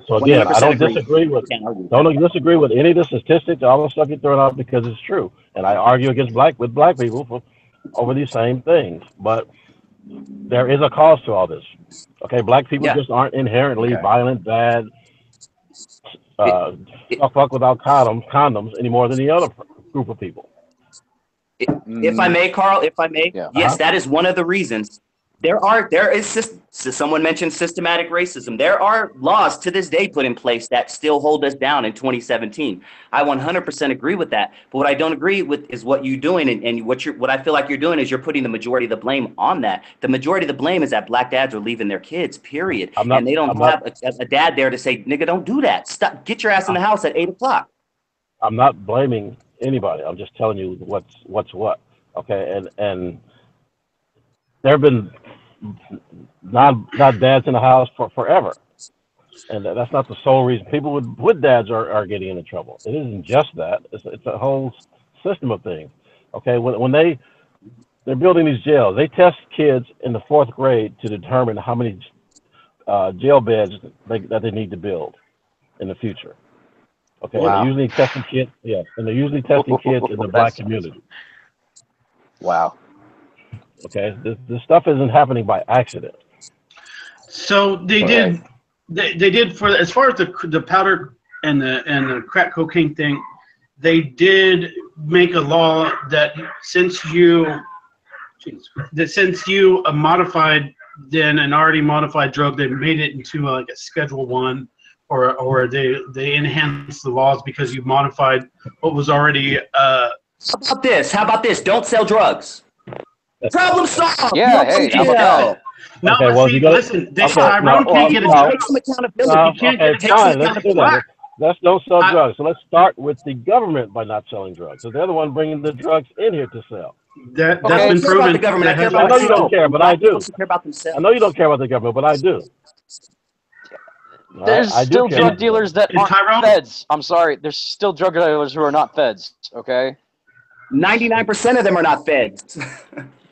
So again, I don't disagree with any of the statistics, all the stuff you're throwing out because it's true, and I argue against black people over these same things. But there is a cause to all this. Okay, black people just aren't inherently violent, bad, fuck without condoms any more than the other group of people. If I may, Carl, yes, that is one of the reasons. Someone mentioned systematic racism. There are laws to this day put in place that still hold us down in 2017. I 100% agree with that. But what I don't agree with is what you're doing, and what I feel like you're doing is you're putting the majority of the blame on that. The majority of the blame is that black dads are leaving their kids, period. And they don't have a dad there to say, nigga, don't do that. Stop, get your ass in the house at 8 o'clock. I'm not blaming anybody. I'm just telling you what's what. Okay, and there have been not dads in the house for forever, and that's not the sole reason people with dads are getting into trouble. It isn't just that. It's a whole system of things. Okay, when they're building these jails, they test kids in the 4th grade to determine how many jail beds that they need to build in the future. Okay, and they're usually testing kids. Yeah, and they're usually testing kids in the black community. Wow. Okay, this stuff isn't happening by accident. So they did for as far as the powder and the crack cocaine thing, they did make a law that since you modified then an already modified drug, they made it into like a Schedule 1. Or they enhanced the laws because you modified what was already. How about this? Don't sell drugs. Problem solved. Yeah. Hey. No, okay, but see, listen. Tyrone can't get accountability. Let's don't sell drugs. So let's start with the government by not selling drugs. So they're the one bringing the drugs in here to sell. That's been proven. I know you don't care, but I do. I know you don't care about the government, but I do. There's still drug dealers that aren't Tyrone? feds. I'm sorry. There's still drug dealers who are not feds. Okay. 99% of them are not feds.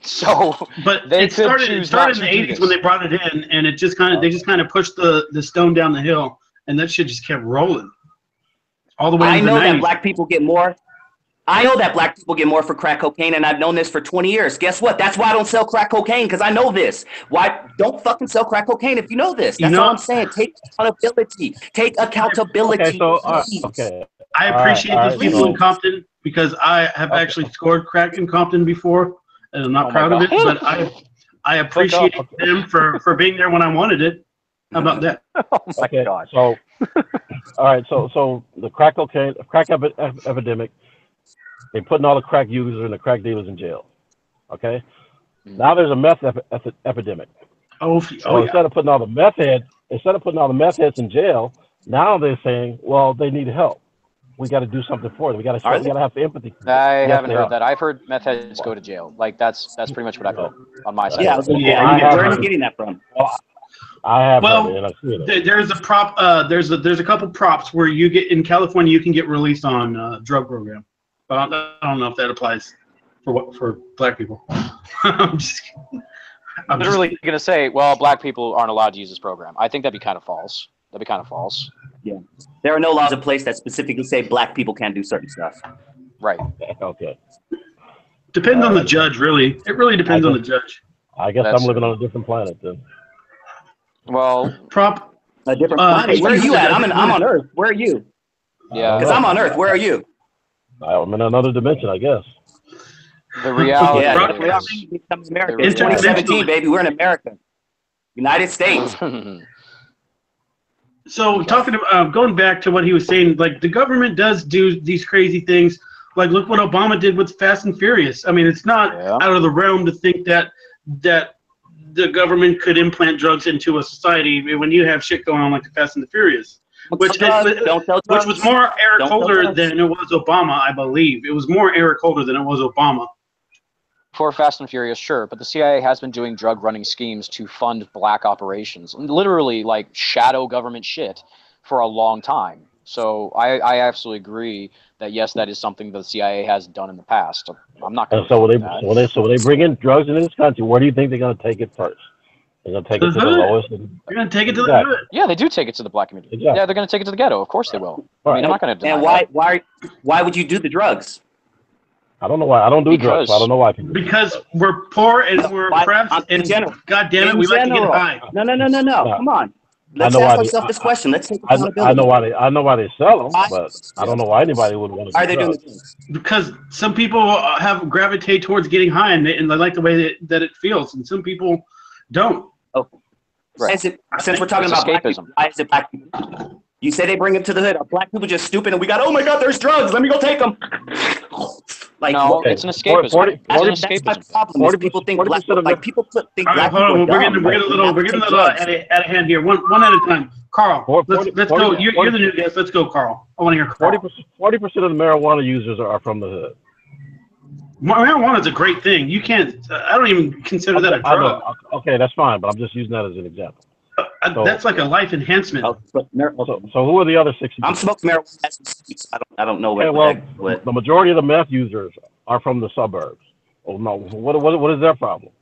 So, but they it started could in choose the not to do 80s this. when they brought it in, and it just kind of they just kind of pushed the stone down the hill, and that shit just kept rolling all the way. I to the know 90s. that black people get more. I know that black people get more for crack cocaine, and I've known this for 20 years. Guess what? That's why I don't sell crack cocaine, because I know this. Why? Don't fucking sell crack cocaine if you know this. That's all I'm saying. Take accountability. Take accountability. Okay, so okay. I appreciate those people in Compton because I have actually scored crack in Compton before, and I'm not proud of it, but I appreciate them for being there when I wanted it. How about that? Oh my God. So, all right. So the crack epidemic. They're putting all the crack users and the crack dealers in jail. Okay. Now there's a meth epidemic. Instead of putting all the meth heads in jail, now they're saying, well, they need help. We got to do something for them. We got to have empathy. I haven't heard that. I've heard meth heads go to jail. Like that's pretty much what I've heard on my side. Yeah. Where are you getting that from? I have heard it, and I've seen it. There's a prop. There's a couple props where you get in California. You can get released on drug program. But I don't know if that applies for black people. I'm literally going to say, well, black people aren't allowed to use this program. I think that'd be kind of false. Yeah. There are no laws in place that specifically say black people can't do certain stuff. Right. Okay. Depends on the judge, really. It really depends on the judge. I guess I'm living on a different planet then. Well, a different planet. Where are you at? I'm on Earth. Where are you? Yeah. Because I'm on Earth. Where are you? I'm in another dimension, I guess. The reality is America. It's 2017, baby. We're in America. United States. So talking about going back to what he was saying, like the government does do these crazy things. Like look what Obama did with Fast and Furious. I mean, it's not out of the realm to think that the government could implant drugs into a society when you have shit going on like the Fast and the Furious. Which was more Eric Holder than it was Obama, I believe. It was more Eric Holder than it was Obama. For Fast and Furious, sure, but the CIA has been doing drug running schemes to fund black operations, literally like shadow government shit, for a long time. So I absolutely agree that yes, that is something the CIA has done in the past. I'm not going to. So when they bring in drugs into this country, where do you think they're going to take it first? They're going to take it to the lowest. They're going to take it to the hood. Yeah, they do take it to the black community. Exactly. Yeah, they're going to take it to the ghetto. Of course they will. I mean, I'm not going to deny that. Why would you do the drugs? I don't know why. I don't do drugs, so I don't know why people. Because we're poor and we're oppressed, and God damn it, we like to get high. No. Come on. Let's ask ourselves this question. Let's take accountability. I know why they sell them, but I don't know why anybody would want to. Why are they doing this? Because some people gravitate towards getting high, and they like the way that it feels, and some people don't. Oh, right. Since we're talking about black people, why is it black people? You say they bring it to the hood. Are black people just stupid and we got, oh my God, there's drugs. Let me go take them. Like, no, it's an escapism. That's my problem. People think black people think black people are dumb. We're getting a little out of hand here. One at a time. Carl, let's go. You're the new guest. Let's go, Carl. I want to hear Carl. 40% of the marijuana users are from the hood. Marijuana is a great thing. You can't. I don't even consider that a drug. Okay, that's fine, but I'm just using that as an example. That's like a life enhancement. So who are the other 60? I'm smoking marijuana. I don't know what. The majority of the meth users are from the suburbs. Oh no, what is their problem?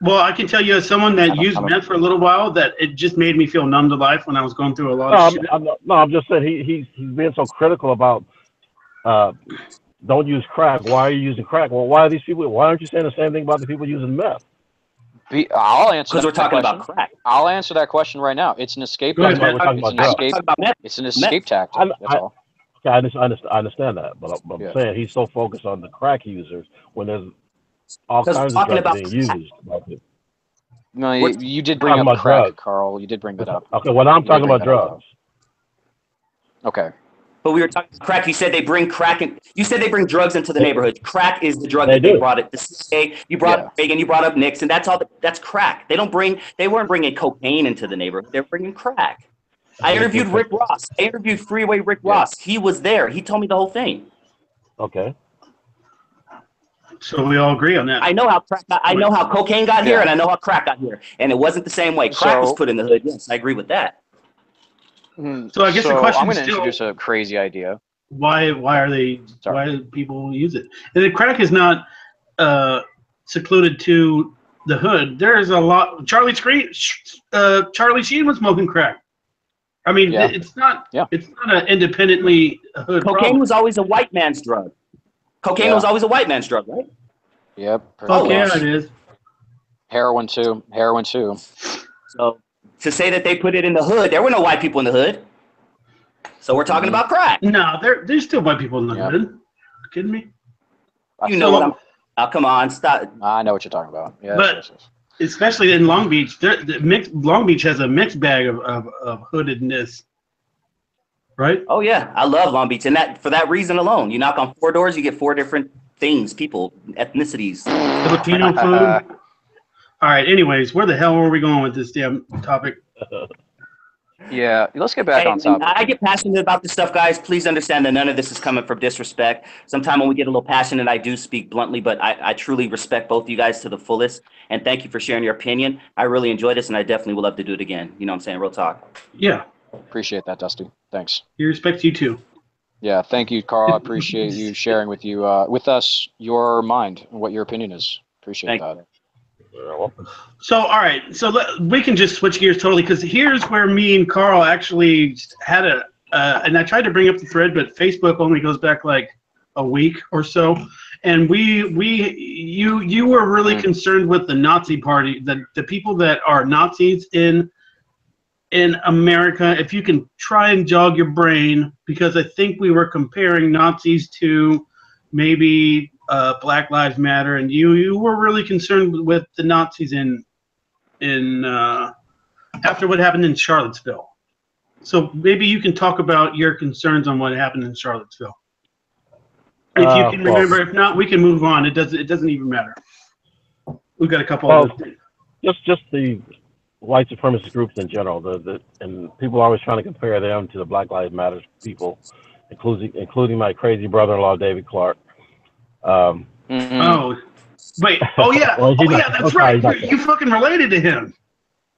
Well, I can tell you as someone that used meth for a little while that it just made me feel numb to life when I was going through a lot of shit. I'm just saying he's being so critical about don't use crack. Why are you using crack? Well, why are these people? Why aren't you saying the same thing about the people using meth? I'll answer because we're talking about crack. I'll answer that question right now. It's an escape. It's an escape tactic. That's all. I understand that, but I'm saying he's so focused on the crack users when there's all kinds of drugs being used. No, you did bring up crack, Carl. You did bring that up. Okay, well, I'm talking about drugs. Okay. But we were talking about crack. You said they bring crack, and you said they bring drugs into the neighborhood. Crack is the drug that they brought it. The CIA, you brought up Reagan, you brought up Nixon. That's all. That's crack. They weren't bringing cocaine into the neighborhood. They're bringing crack. I interviewed Rick Ross. I interviewed Freeway Rick Ross. He was there. He told me the whole thing. Okay. So we all agree on that. I know how cocaine got here, and I know how crack got here, and it wasn't the same way. Crack was put in the hood. Yes, I agree with that. So I guess the question I'm going is to still, introduce a crazy idea. why do people use it? And the crack is not secluded to the hood. There's a lot. Charlie Sheen was smoking crack. I mean, Yeah. it's not Yeah. an independently hood Cocaine problem. was always a white man's drug. Cocaine was always a white man's drug, right? Yep. Fuck yeah, it is. Heroin too. So to say that they put it in the hood, there were no white people in the hood. So we're talking about crack. No, there's still white people in the hood. Are you kidding me? You know what I'm... Oh, come on, stop. I know what you're talking about. Yeah. But especially in Long Beach, Long Beach has a mixed bag of hoodedness. Right? Oh yeah, I love Long Beach, and that for that reason alone, you knock on 4 doors, you get 4 different things, people, ethnicities. Filipino food. All right. Anyways, where the hell were we going with this damn topic? Yeah, let's get back on topic. I get passionate about this stuff, guys. Please understand that none of this is coming from disrespect. Sometimes when we get a little passionate, I do speak bluntly, but I truly respect both of you guys to the fullest. And thank you for sharing your opinion. I really enjoyed this, and I definitely would love to do it again. You know what I'm saying? Real talk. Yeah. Appreciate that, Dusty. Thanks. He respects you too. Yeah, thank you, Carl. I appreciate you sharing with us your mind and what your opinion is. Appreciate that. So, all right. So we can just switch gears totally, because here's where me and Carl actually had and I tried to bring up the thread, but Facebook only goes back like a week or so. And you were really concerned with the Nazi party, the people that are Nazis in America. If you can try and jog your brain, because I think we were comparing Nazis to maybe Black Lives Matter, and you were really concerned with the Nazis in after what happened in Charlottesville. So maybe you can talk about your concerns on what happened in Charlottesville. If you can remember, if not, we can move on. It doesn't even matter. We've got a couple of just the white supremacist groups in general, and people are always trying to compare them to the Black Lives Matter people, including my crazy brother-in-law David Clark. Oh, wait. Oh yeah. Well, That's right. You fucking related to him.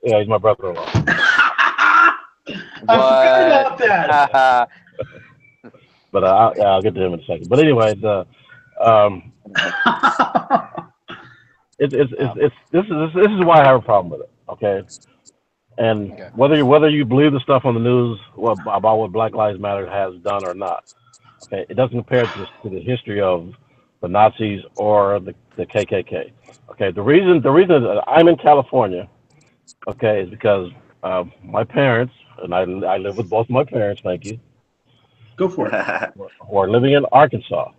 Yeah, he's my brother-in-law. I forgot about that. But I'll get to him in a second. But anyway, this is why I have a problem with it. Okay, and whether you believe the stuff on the news about what Black Lives Matter has done or not, okay, it doesn't compare to the history of the Nazis or the KKK. Okay, the reason that I'm in California, okay, is because my parents, and I live with both my parents. Thank you. Go for it. Were living in Arkansas.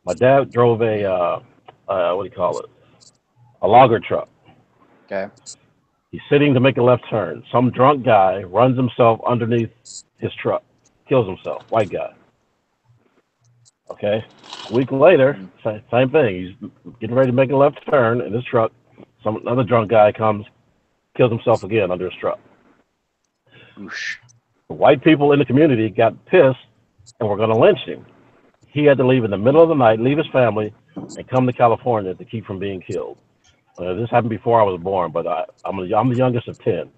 My dad drove a what do you call it? A logger truck. Okay. He's sitting to make a left turn. Some drunk guy runs himself underneath his truck, kills himself. White guy. Okay. A week later, same thing. He's getting ready to make a left turn in his truck. Another drunk guy comes, kills himself again under his truck. Oosh. The white people in the community got pissed and were going to lynch him. He had to leave in the middle of the night, leave his family, and come to California to keep from being killed. This happened before I was born, but I'm the youngest of 10.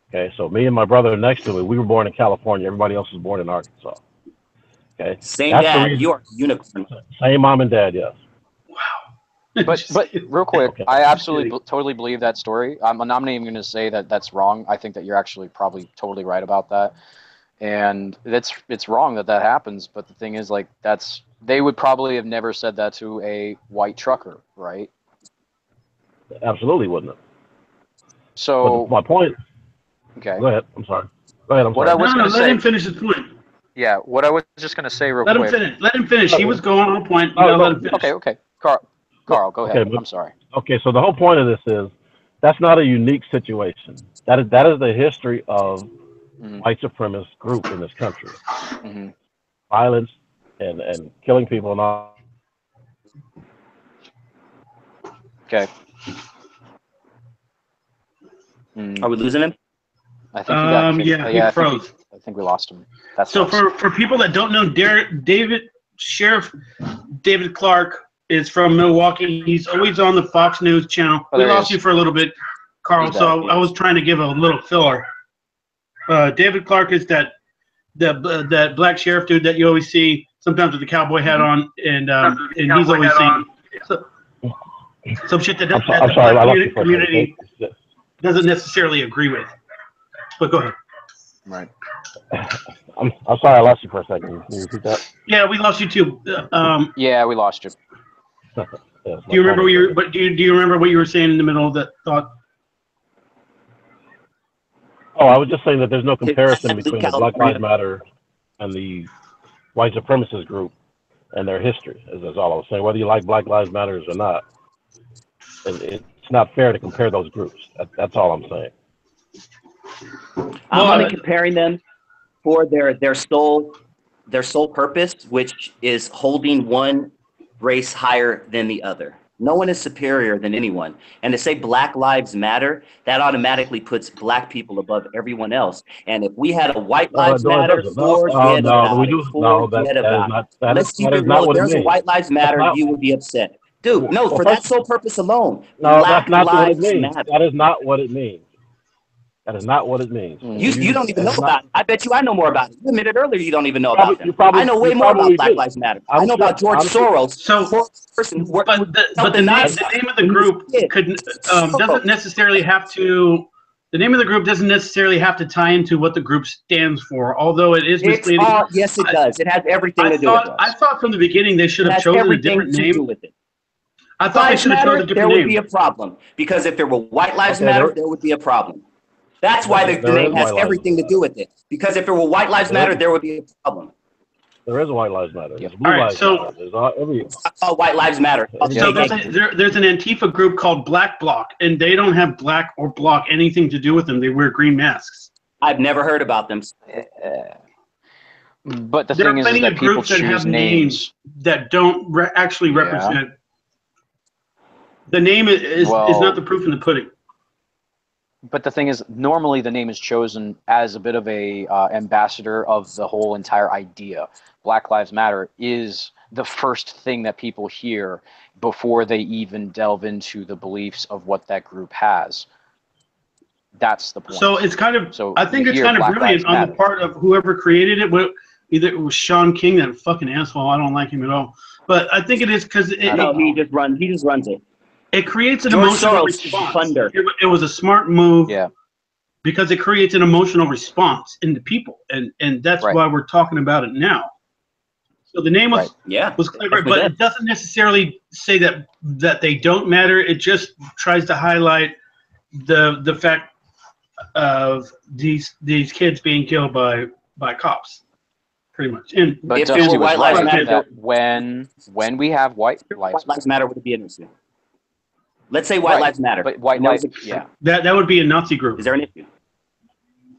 Okay, so me and my brother next to me, we were born in California. Everybody else was born in Arkansas. Okay, same dad. You are unicorn. Same mom and dad, yes. Wow. But real quick, okay. I absolutely totally believe that story. I'm not even going to say that that's wrong. I think that you're actually probably totally right about that, and it's wrong that happens. But the thing is, like, they would probably have never said that to a white trucker, right? Absolutely wouldn't have. So my point. Okay. Go ahead. I'm sorry. Go ahead. I'm sorry. I was going to say. Let him finish his point. Yeah. What I was just going to say real quick. Let him finish. He was going on a point. Let him finish. Okay. Carl, go ahead. Okay, I'm sorry. Okay. So the whole point of this is that's not a unique situation. That is the history of white supremacist group in this country. Mm-hmm. Violence and killing people and all. Okay. Are we losing him? I think he froze. I think we lost him. That's so for people that don't know, Sheriff David Clark is from Milwaukee. He's always on the Fox News channel. We lost you for a little bit, Carl. So I was trying to give a little filler. David Clark is that that black sheriff dude that you always see sometimes with the cowboy hat on, and he's always saying some shit that the black community doesn't necessarily agree with. But go ahead. Right. I'm sorry, I lost you for a second. Can you repeat that? Yeah, we lost you too. Yeah, we lost you. Do you remember do you remember what you were saying in the middle of that thought? Oh, I was just saying that there's no comparison between the Black Lives Matter and the white supremacist group and their history. That's all I was saying. Whether you like Black Lives Matter or not, it's not fair to compare those groups. That's all I'm saying. I'm only comparing them for their sole purpose, which is holding one race higher than the other. No one is superior than anyone. And to say Black Lives Matter, that automatically puts black people above everyone else. And if we had a White Lives Matter, forget about it. Let's keep it real. If there's a White Lives Matter, you would be upset. Dude, no, for that sole purpose alone. No, that's not what it means. That is not what it means. That is not what it means. You don't even know about it. I bet you I know more about it. You admitted earlier you don't even know about them. I know way more about Black Lives Matter. I know about George Soros. But the name of the group doesn't necessarily have to. The name of the group doesn't necessarily have to tie into what the group stands for, although it is misleading. Yes, it does. It has everything to do with it. I thought from the beginning they should have chosen a different name. I thought they should have chosen a different name. There would be a problem because if there were White Lives Matter, there would be a problem. That's why the name has everything to do with it. Because if it were White Lives Matter, there would be a problem. There is a White Lives Matter. There's Blue Lives Matter. There's I call White Lives Matter. So there's an Antifa group called Black Bloc, and they don't have black or block anything to do with them. They wear green masks. I've never heard about them. But the thing is that people choose names that don't actually represent. The name is not the proof in the pudding. But the thing is, normally the name is chosen as a bit of a ambassador of the whole entire idea. Black Lives Matter is the first thing that people hear before they even delve into the beliefs of what that group has. That's the point. So it's kind of, I think it's kind of brilliant on the part of whoever created it. Either it was Sean King, that fucking asshole. I don't like him at all. But I think it is because he just runs it. It creates an emotional response. It was a smart move because it creates an emotional response in the people, and that's why we're talking about it now. So the name was clever, but it doesn't necessarily say that they don't matter. It just tries to highlight the fact of these kids being killed by cops, pretty much. And but if there were White Lives Matter, when we have White Lives Matter, would it be an issue? Let's say White Lives Matter. But White Lives, that would be a Nazi group. Is there an issue?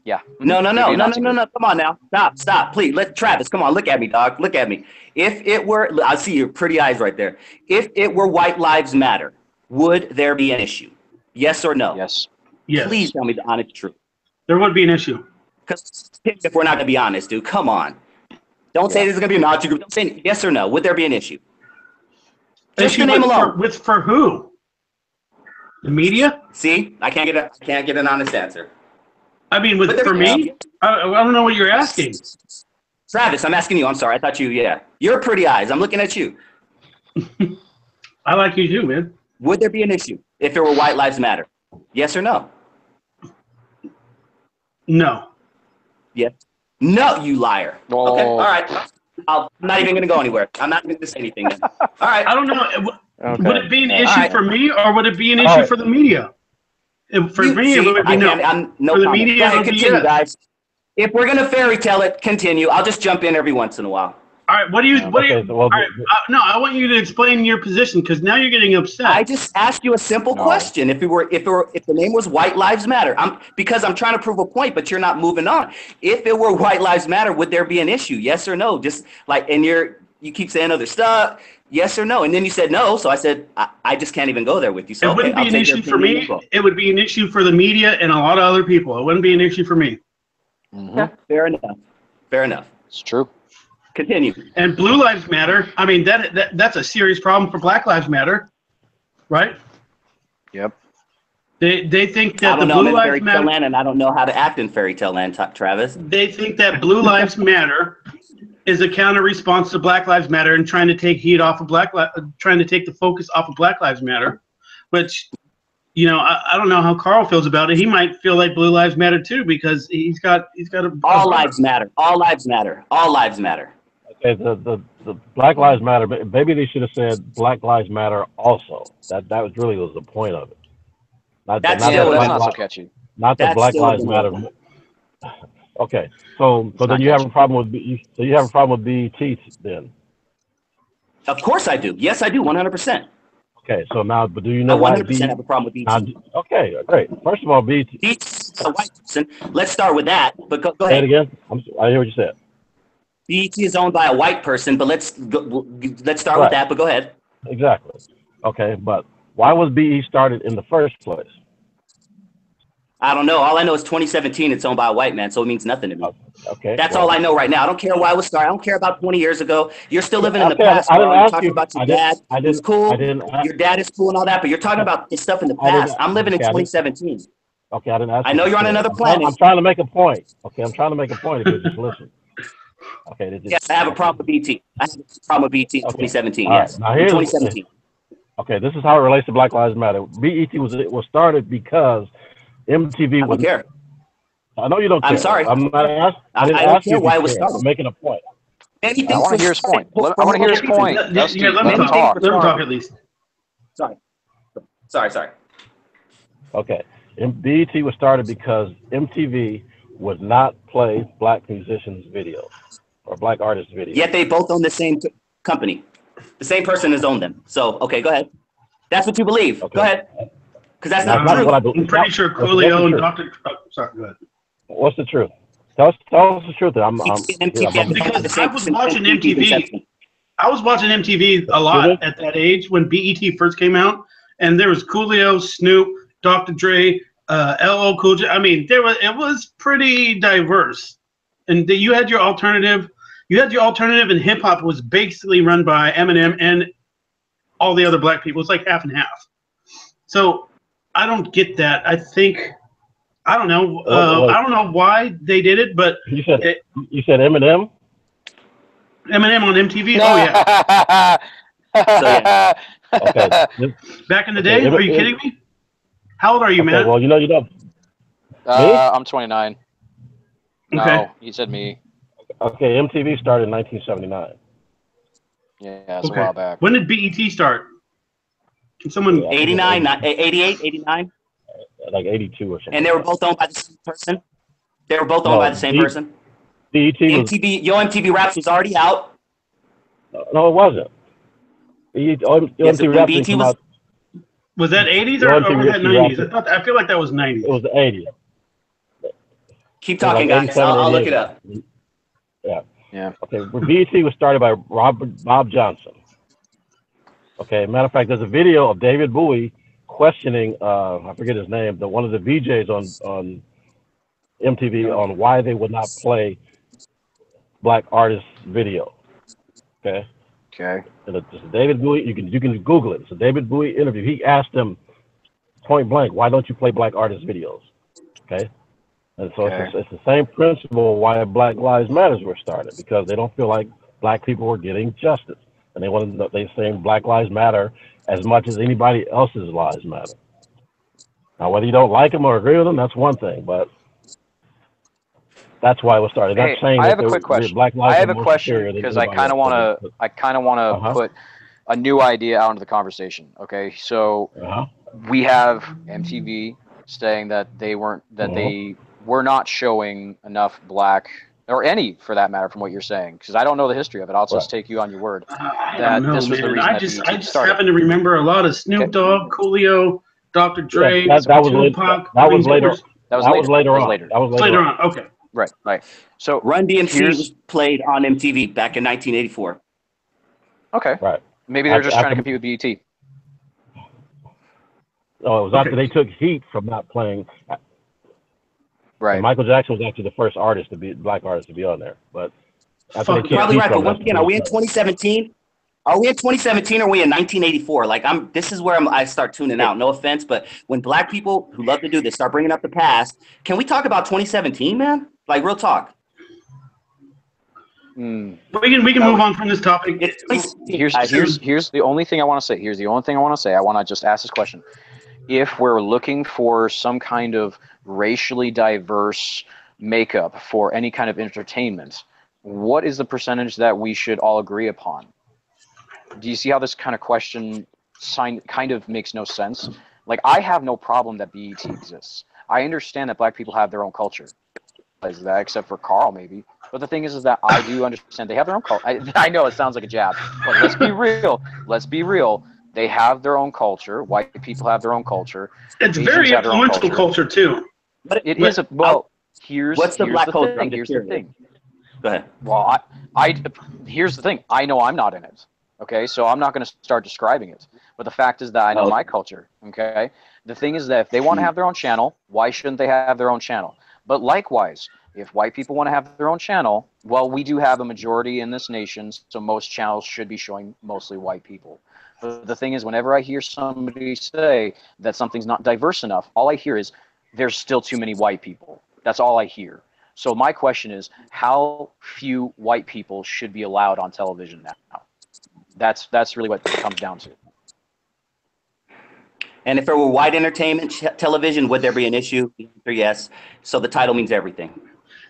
Yeah. No. Come on now. Stop. Please. Travis, come on. Look at me, dog. Look at me. If it were, I see your pretty eyes right there. If it were White Lives Matter, would there be an issue? Yes or no? Yes. Please tell me the honest truth. There would be an issue. Because if we're not going to be honest, dude, come on. Don't say there's going to be a Nazi group. Don't say yes or no. Would there be an issue? Just the name alone. For who? The media? See, I can't get an honest answer. I mean, for me, I don't know what you're asking. Travis, I'm asking you. I'm sorry. I thought you. Yeah, your pretty eyes. I'm looking at you. I like you too, man. Would there be an issue if there were White Lives Matter? Yes or no? No. Yes. No, you liar. Okay. All right. I'm not even going to go anywhere. I'm not going to say anything. Then. All right. I don't know. Okay. Would it be an issue for me, or would it be an issue for the media? For me, it would be no. For the media, it would be yes. Guys. If we're gonna fairy tale it, continue. I'll just jump in every once in a while. All right. No, I want you to explain your position because now you're getting upset. I just asked you a simple question. If the name was White Lives Matter, because I'm trying to prove a point, but you're not moving on. If it were White Lives Matter, would there be an issue? Yes or no? Just like, and you keep saying other stuff. Yes or no? And then you said no, so I said I just can't even go there with you. So it wouldn't be an issue for me. It would be an issue for the media and a lot of other people. It wouldn't be an issue for me. Mm-hmm. Yeah, fair enough. It's true. Continue. And Blue Lives Matter. I mean, that's a serious problem for Black Lives Matter, right? Yep. They think I that the don't know. I'm Blue in Lives fairy tale Matter. land, and I don't know how to act in fairy tale land, Travis. They think that Blue Lives Matter is a counter response to Black Lives Matter and trying to take heat off of trying to take the focus off of Black Lives Matter, which, you know, I don't know how Carl feels about it. He might feel like Blue Lives Matter too because he's got All lives matter. All lives matter. All lives matter. Okay, the Black Lives Matter. Maybe they should have said Black Lives Matter also. That was really was the point of it. That's not so catchy. Not the Black Lives Matter. Okay, so then you have a problem with BET then? Of course I do. Yes, I do. 100%. Okay, so now, but do you know I why 100% have a problem with BET. Okay, great. First of all, BET. BET's a white person. Let's start with that. But go Say ahead. it again. I hear what you said. BET is owned by a white person, but let's start with that. But go ahead. Exactly. Okay, but why was BET started in the first place? I don't know. All I know is 2017. It's owned by a white man, so it means nothing to me. Okay. That's all I know right now. I don't care why it was started. I don't care about 20 years ago. You're still living in the past. You're talking about your dad who's cool. Your dad is cool and all that, but you're talking about this stuff in the past. I'm living in 2017. Okay, I didn't ask. I know you're on another planet. I'm trying to make a point. Okay, I'm trying to make a point if you just listen. Okay. Yes, I have a problem with BT. I have a problem with BT in 2017. All yes, right. Now in 2017. Okay, this is how it relates to Black Lives Matter. BET was started because MTV I don't care. I know you don't care. I'm sorry. I'm not asking. I don't care why it was started. I'm making a point. I want to hear his point. I want to hear his point. Let him talk at least. Sorry. Okay. BET was started because MTV would not play black musicians' videos or black artists' videos. Yet they both own the same company. The same person has owned them. So, okay, go ahead. That's what you believe. Okay. Go ahead. Because that's not true. I'm pretty sure Coolio and Dr. Sorry, go ahead. What's the truth? Tell us the truth. Because I was watching MTV. I was watching MTV a lot at that age when BET first came out, and there was Coolio, Snoop, Dr. Dre, LL Cool J. I mean, it was pretty diverse, and you had your alternative. You had your alternative, and hip hop was basically run by Eminem and all the other black people. It's like half and half. So I don't get that. I don't know. I don't know why they did it, but you said Eminem. Eminem on MTV. Oh yeah. So, yeah. Okay. Back in the day, are you kidding me? How old are you, man? Well, you know. I'm 29. Okay. No, he said me. Okay, MTV started in 1979. Yeah, that's a while back. When did BET start? Can someone? 89, 88, 89? Like 82 or something. And they were both owned by the same person? They were both owned by the same person? BET Yo MTV Raps was already out. No, it wasn't. MTV Raps BET came was, out. Was that 80s or was that 90s? I feel like that was 90s. It was the 80s. Keep talking, guys. I'll look it up. Yeah. Okay. BET was started by Bob Johnson. Okay. Matter of fact, there's a video of David Bowie questioning, I forget his name, one of the VJs on MTV on why they would not play black artists' video. Okay. And it's a David Bowie. You can Google it. It's a David Bowie interview. He asked him point blank, "Why don't you play black artists' videos?" Okay. And so it's the same principle why Black Lives Matters were started, because they don't feel like black people were getting justice, and they're saying Black Lives Matter as much as anybody else's lives matter. Now, whether you don't like them or agree with them, that's one thing, but that's why it was started. Hey, I have a quick question. I have a question because I kind of want to put a new idea out into the conversation. Okay, so we have MTV saying that they were not showing enough black, or any for that matter, from what you're saying, because I don't know the history of it. I'll just take you on your word that this was the reason I just happen to remember a lot of Snoop Dogg, Coolio, Dr. Dre, that was later on. Okay. Right. So Run DMC was played on MTV back in 1984. Okay. Right. Maybe they're just trying to compete with BET. No, it was after they took heat from not playing. Right. And Michael Jackson was actually the first black artist to be on there. But probably right. But once again, are we in 2017? Are we in 2017 or are we in 1984? Like this is where I start tuning out. No offense, but when black people who love to do this start bringing up the past, can we talk about 2017, man? Like real talk. We can move on from this topic. Here's the only thing I want to say. Here's the only thing I want to say. I want to just ask this question. If we're looking for some kind of racially diverse makeup for any kind of entertainment, what is the percentage that we should all agree upon? Do you see how this kind of question kind of makes no sense? Like, I have no problem that BET exists. I understand that black people have their own culture. That, except for Carl, maybe. But the thing is that I do understand they have their own culture. I know it sounds like a jab, but let's be real. Let's be real. They have their own culture. White people have their own culture. It's very influential culture too. It is a well. Here's the black culture thing. Here's the thing. Go ahead. Well, here's the thing. I know I'm not in it. Okay, so I'm not going to start describing it. But the fact is that I know my culture. Okay. The thing is that if they want to have their own channel, why shouldn't they have their own channel? But likewise, if white people want to have their own channel, well, we do have a majority in this nation, so most channels should be showing mostly white people. But the thing is, whenever I hear somebody say that something's not diverse enough, all I hear is there's still too many white people. That's all I hear. So my question is, how few white people should be allowed on television now? That's really what it comes down to. And if it were white entertainment television, would there be an issue? The answer, yes. So the title means everything.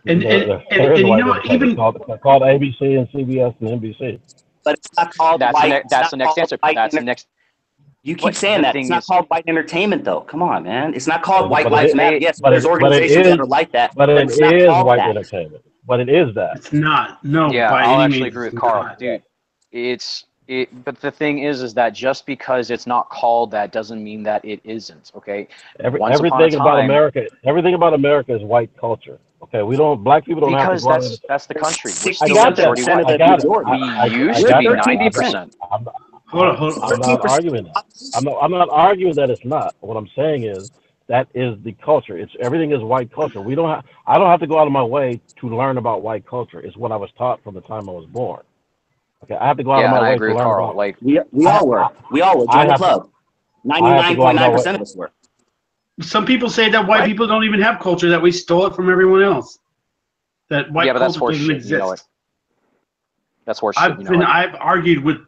And you know what? Even called ABC and CBS and NBC. But it's not called white. That's the next answer. That's the next. You keep saying that. It's not called white entertainment, though. Come on, man. It's not called White Lives Matter. Yes, there's organizations that are like that. But it is white entertainment. But it is that. It's not. No. Yeah, I'll actually agree with Carl, dude. But the thing is that just because it's not called that doesn't mean that it isn't. Okay. Everything about America is white culture. Okay, black people don't have to. Because that's the country. We're still I got that. We used to be 90%. Hold on. I'm not arguing that. I'm not arguing that it's not. What I'm saying is that is the culture. Everything is white culture. I don't have to go out of my way to learn about white culture. It's what I was taught from the time I was born. Okay, I have to go out of my way to learn about. Like we all were. We all were. Join the club. 99.9% of us were. Some people say that white people don't even have culture, that we stole it from everyone else. That white culture doesn't exist. You know it. That's horseshit. I've argued with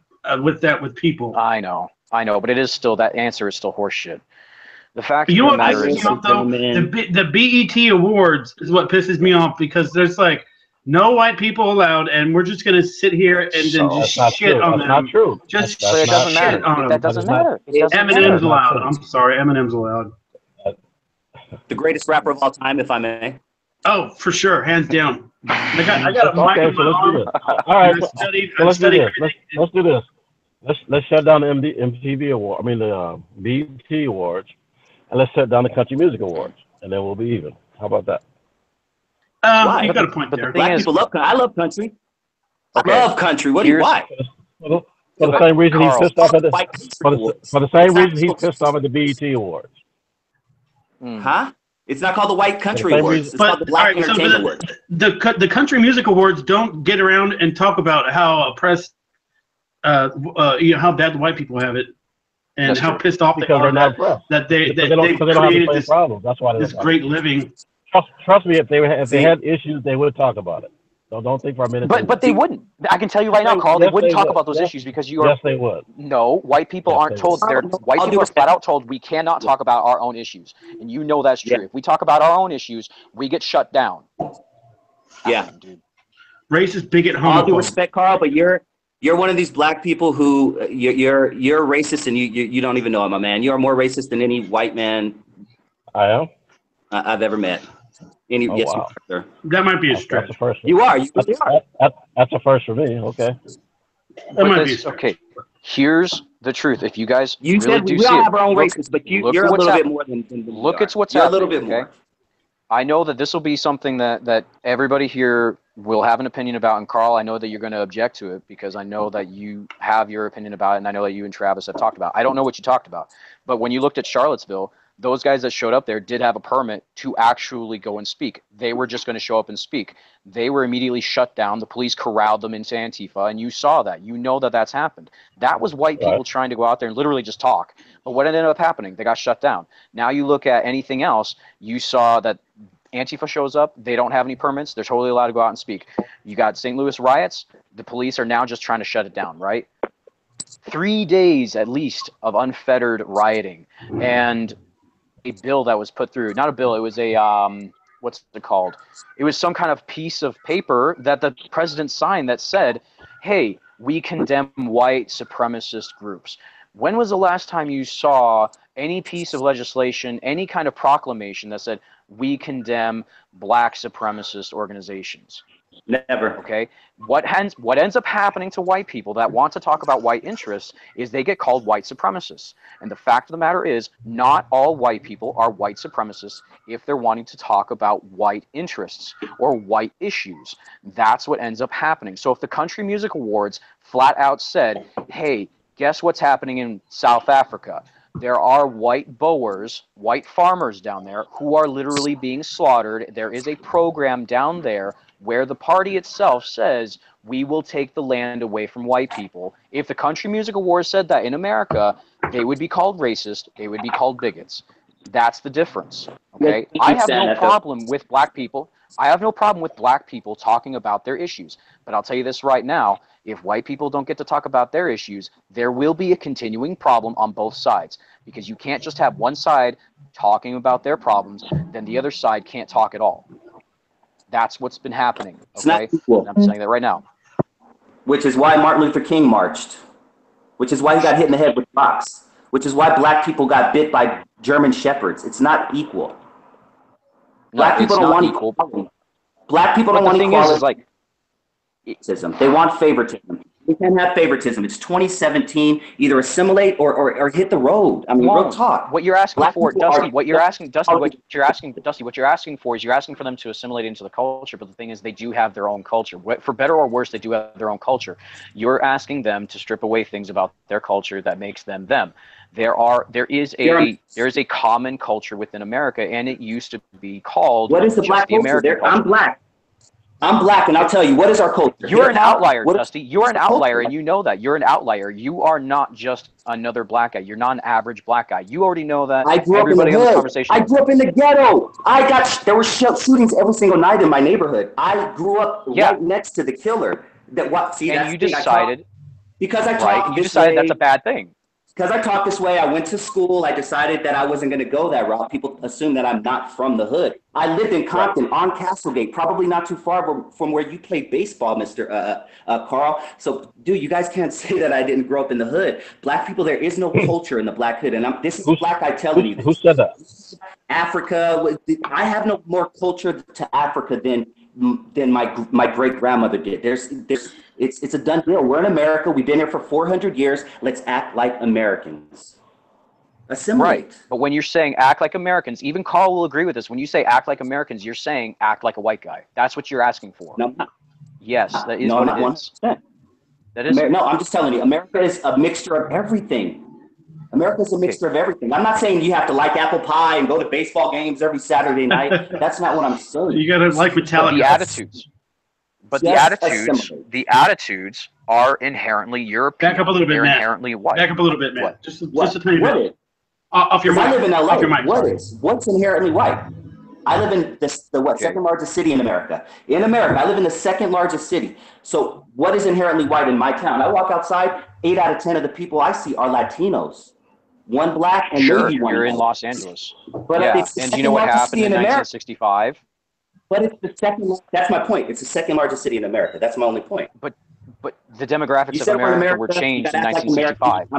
people. I know, but it is still, that answer is still horseshit. The fact you know what pisses me off though? The BET Awards is what pisses me off, because there's like no white people allowed, and we're just gonna sit here and then just shit on them. That's not true. Just it doesn't matter. That doesn't matter. Eminem's allowed. I'm sorry, Eminem's allowed. The greatest rapper of all time, if I may. Oh, for sure, hands down. I got a mic in my arm. All right, let's do this. Let's do this. Let's shut down the MTV Award. I mean the BET Awards, and let's shut down the Country Music Awards, and then we'll be even. How about that? You got a point there. Black people love country. I love country. I love country. Why? For the same reason he's pissed off at for the same reason he's pissed off at the BET Awards. Huh? It's not called the White Country Awards. It's called the Black Entertainment Awards. The Country Music Awards don't get around and talk about how oppressed, how bad the white people have it, and how pissed off they are that they created this problem. That's why this great living. Trust me, if they had issues, they would talk about it. So don't think for a minute. But they wouldn't. I can tell you right now, Carl, they wouldn't talk about those issues because you are. Yes, they would. No, white people aren't told. White people are flat out told we cannot talk about our own issues, and you know that's true. If we talk about our own issues, we get shut down. Yeah, dude. Racist, bigot, homophobe. All due respect, Carl, but you're one of these black people who you're racist, and you don't even know it, my man. You are more racist than any white man I am. I've ever met. Yes, wow. sir. That might be a stretch. That's a first. You are. That's a first for me. Okay. That might be a stretch. Okay. Here's the truth. If you guys we all have our own races, but you're a little bit more than look at what's happening. A little bit more. I know that this will be something that everybody here will have an opinion about, and Carl, I know that you're going to object to it because I know that you have your opinion about it, and I know that you and Travis have talked about it. I don't know what you talked about, but when you looked at Charlottesville, those guys that showed up there did have a permit to actually go and speak. They were just going to show up and speak. They were immediately shut down. The police corralled them into Antifa, and you saw that. You know that that's happened. That was white people trying to go out there and literally just talk. But what ended up happening? They got shut down. Now you look at anything else, you saw that Antifa shows up. They don't have any permits. They're totally allowed to go out and speak. You got St. Louis riots. The police are now just trying to shut it down, right? 3 days at least of unfettered rioting, and a bill that was put through. Not a bill. It was a what's it called? It was some kind of piece of paper that the president signed that said, "Hey, we condemn white supremacist groups." When was the last time you saw any piece of legislation, any kind of proclamation that said, "We condemn black supremacist organizations"? Never. Okay. What ends up happening to white people that want to talk about white interests is they get called white supremacists. And the fact of the matter is, not all white people are white supremacists if they're wanting to talk about white interests or white issues. That's what ends up happening. So if the Country Music Awards flat out said, "Hey, guess what's happening in South Africa? There are white Boers, white farmers down there who are literally being slaughtered. There is a program down there where the party itself says we will take the land away from white people." If the Country Music Awards said that in America, they would be called racist. They would be called bigots. That's the difference. Okay, I have no problem with black people. I have no problem with black people talking about their issues. But I'll tell you this right now, if white people don't get to talk about their issues, there will be a continuing problem on both sides, because you can't just have one side talking about their problems, then the other side can't talk at all. That's what's been happening. Okay? It's not equal. I'm saying that right now. Which is why Martin Luther King marched. Which is why he got hit in the head with rocks. Which is why black people got bit by German shepherds. It's not equal. Black people don't want equality. Black people don't want equality. They want favoritism. We can't have favoritism. It's 2017. Either assimilate or hit the road. I mean, real talk. What you're asking for, Dusty, what you're asking for is you're asking for them to assimilate into the culture. But the thing is, they do have their own culture. For better or worse, they do have their own culture. You're asking them to strip away things about their culture that makes them them. There is a common culture within America, and it used to be called. What is the black culture? I'm black. I'm black, and I'll tell you, what is our culture? You're an outlier, Dusty. You're an outlier, and you know that. You're an outlier. You are not just another black guy. You're not an average black guy. You already know that. I grew up in the hood. I grew up in the ghetto. There were shootings every single night in my neighborhood. I grew up right next to the killer. You decided that's a bad thing. Because I talk this way, I went to school, I decided that I wasn't going to go that route. People assume that I'm not from the hood. I lived in Compton on Castlegate, probably not too far from where you played baseball, Mr. Carl. So, dude, you guys can't say that I didn't grow up in the hood. Black people, there is no culture in the black hood. And this is black guy telling you this. Who said that? Africa, I have no more culture to Africa than my great grandmother did. It's a done deal. We're in America. We've been here for 400 years. Let's act like Americans. Assimilate. Right. But when you're saying act like Americans, even Carl will agree with this. When you say act like Americans, you're saying act like a white guy. That's what you're asking for. No, I'm not. Yes, that is what it is. 100%. That is. No, I'm just telling you, America is a mixture of everything. America is a mixture of everything. I'm not saying you have to like apple pie and go to baseball games every Saturday night. That's not what I'm saying. You got to like Metallica. The attitudes are inherently European. Back up a little bit, They're Matt. inherently white. Back up a little bit, Matt. What? Just a tiny bit. Off your mic. I live in LA. Off your mic. What's inherently white? I live in the second largest city in America. I live in the second largest city. So what is inherently white in my town? I walk outside, 8 out of 10 of the people I see are Latinos. One black and maybe one you're white. in Los Angeles. But and do you know what happened in 1965? But it's the second. That's my point. It's the second largest city in America. That's my only point. But the demographics of America were changed in 1965.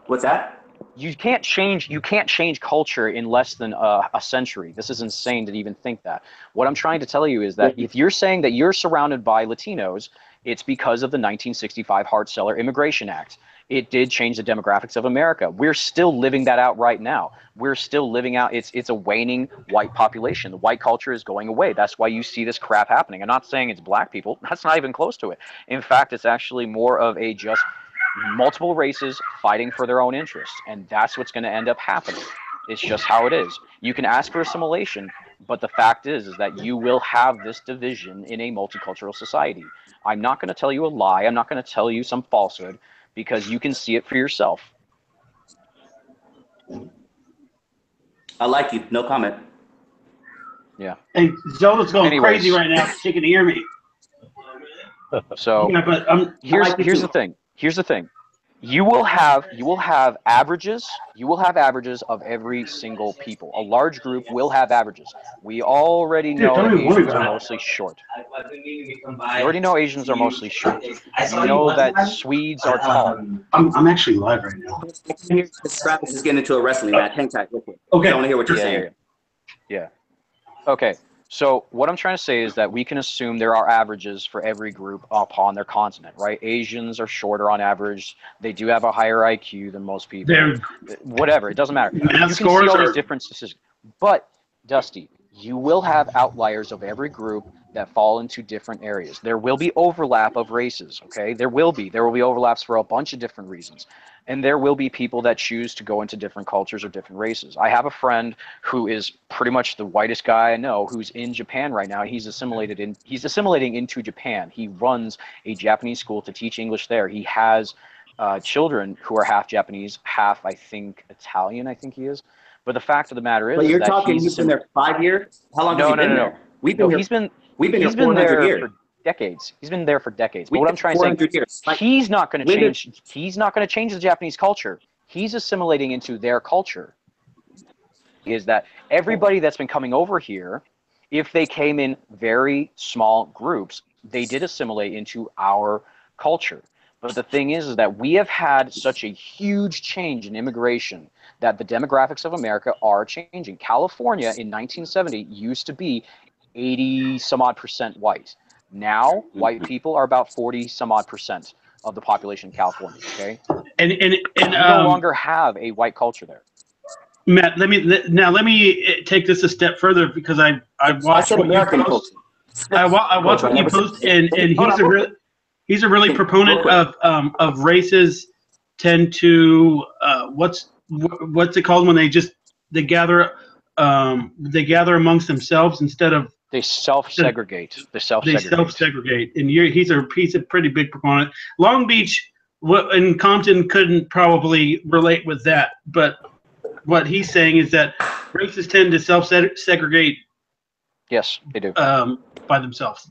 What's that? You can't change culture in less than a century. This is insane to even think that. What I'm trying to tell you is that if you're saying that you're surrounded by Latinos, it's because of the 1965 Hart-Celler Immigration Act. It did change the demographics of America. We're still living that out right now. We're still living out, it's a waning white population. The white culture is going away. That's why you see this crap happening. I'm not saying it's black people. That's not even close to it. In fact, it's actually more of a just multiple races fighting for their own interests. And that's what's going to end up happening. It's just how it is. You can ask for assimilation, but the fact is that you will have this division in a multicultural society. I'm not going to tell you a lie. I'm not going to tell you some falsehood because you can see it for yourself. I like you. No comment. Yeah. And Zola's going crazy right now. She can hear me. So yeah, but here's the thing. Here's the thing. You will have averages. You will have averages of every single people. A large group will have averages. We already know that Asians are mostly short. You already know Asians are mostly short. You know that Swedes are tall. I'm actually live right now. Travis is getting into a wrestling match. Hang tight, real quick. Okay. I want to hear what you're saying. Yeah. Okay. So what I'm trying to say is that we can assume there are averages for every group upon their continent, right? Asians are shorter on average. They do have a higher IQ than most people. Whatever, it doesn't matter. You can see all these different statistics. But, Dusty, you will have outliers of every group that fall into different areas. There will be overlap of races, okay? There will be overlaps for a bunch of different reasons. And there will be people that choose to go into different cultures or different races. I have a friend who is pretty much the whitest guy I know who's in Japan right now. He's assimilating into Japan. He runs a Japanese school to teach English there. He has children who are half Japanese, half, I think, Italian, I think he is. But the fact of the matter is, but you're talking he's been there 5 years? How long has he been there? We've been there for decades. He's been there for decades. But what I'm trying to say, he's not going to change. He's not going to change the Japanese culture. He's assimilating into their culture. Is that everybody that's been coming over here, if they came in very small groups, they did assimilate into our culture. But the thing is that we have had such a huge change in immigration that the demographics of America are changing. California in 1970 used to be 80 some odd % white. Now, white people are about 40 some odd % of the population in California. Okay, and we no longer have a white culture there. Matt, let me take this a step further because I watched what you post. I watched what you post, and he's a really proponent of races tend to what's it called when they gather amongst themselves instead of they self-segregate. They self-segregate, and he's a pretty big proponent. Long Beach and Compton couldn't probably relate with that, but what he's saying is that races tend to self-segregate. Yes, they do. By themselves.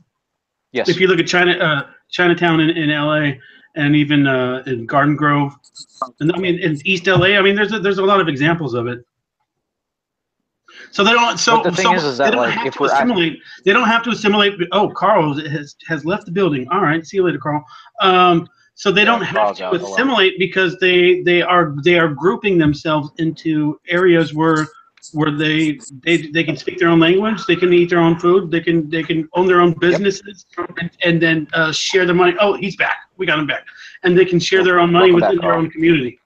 Yes. If you look at Chinatown in LA, and even in Garden Grove, and I mean in East LA, I mean there's a lot of examples of it. So they don't. So but the thing is that they don't like have if to we're assimilate. They don't have to assimilate. Oh, Carl has left the building. All right, see you later, Carl. So they don't have to assimilate because they are grouping themselves into areas where they can speak their own language, they can eat their own food, they can own their own businesses, and then share their money. Oh, he's back. We got him back, and they can share their own money within their own community.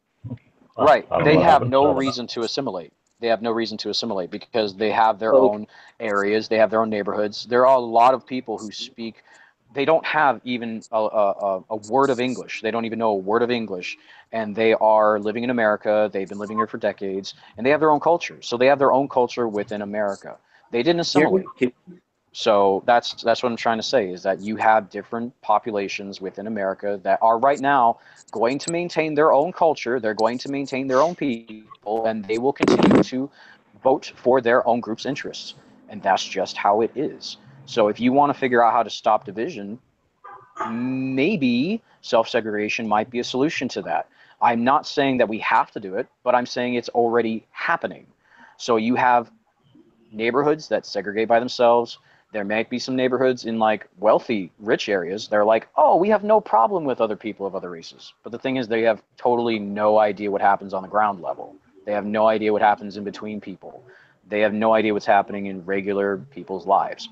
Right. They have no reason to assimilate. They have no reason to assimilate because they have their own areas. They have their own neighborhoods. There are a lot of people who speak. They don't have even a word of English. They don't even know a word of English. And they are living in America. They've been living here for decades. And they have their own culture. So they have their own culture within America. They didn't assimilate. So that's what I'm trying to say is that you have different populations within America that are right now going to maintain their own culture. They're going to maintain their own people, and they will continue to vote for their own group's interests. And that's just how it is. So if you want to figure out how to stop division, maybe self-segregation might be a solution to that. I'm not saying that we have to do it, but I'm saying it's already happening. So you have neighborhoods that segregate by themselves. There might be some neighborhoods in like wealthy, rich areas. They're like, oh, we have no problem with other people of other races. But the thing is, they have totally no idea what happens on the ground level. They have no idea what happens in between people. They have no idea what's happening in regular people's lives.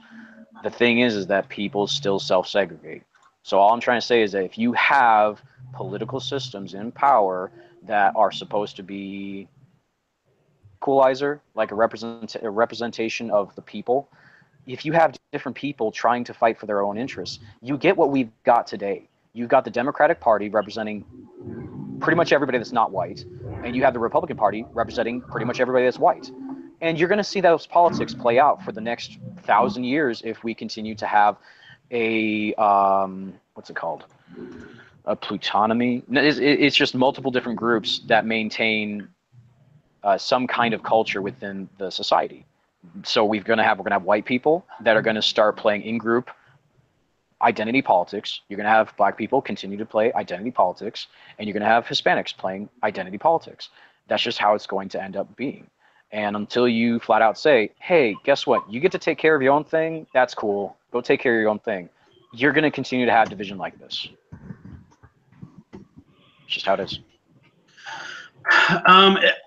The thing is that people still self-segregate. So all I'm trying to say is that if you have political systems in power that are supposed to be equalizer, like a representation of the people, if you have different people trying to fight for their own interests, you get what we've got today. You've got the Democratic Party representing pretty much everybody that's not white, and you have the Republican Party representing pretty much everybody that's white. And you're going to see those politics play out for the next 1,000 years if we continue to have a what's it called? A plutonomy. It's just multiple different groups that maintain some kind of culture within the society. So we're gonna have white people that are gonna start playing in-group identity politics. You're gonna have black people continue to play identity politics, and you're gonna have Hispanics playing identity politics. That's just how it's going to end up being. And until you flat out say, hey, guess what? You get to take care of your own thing. That's cool. Go take care of your own thing. You're going to continue to have division like this. It's just how it is.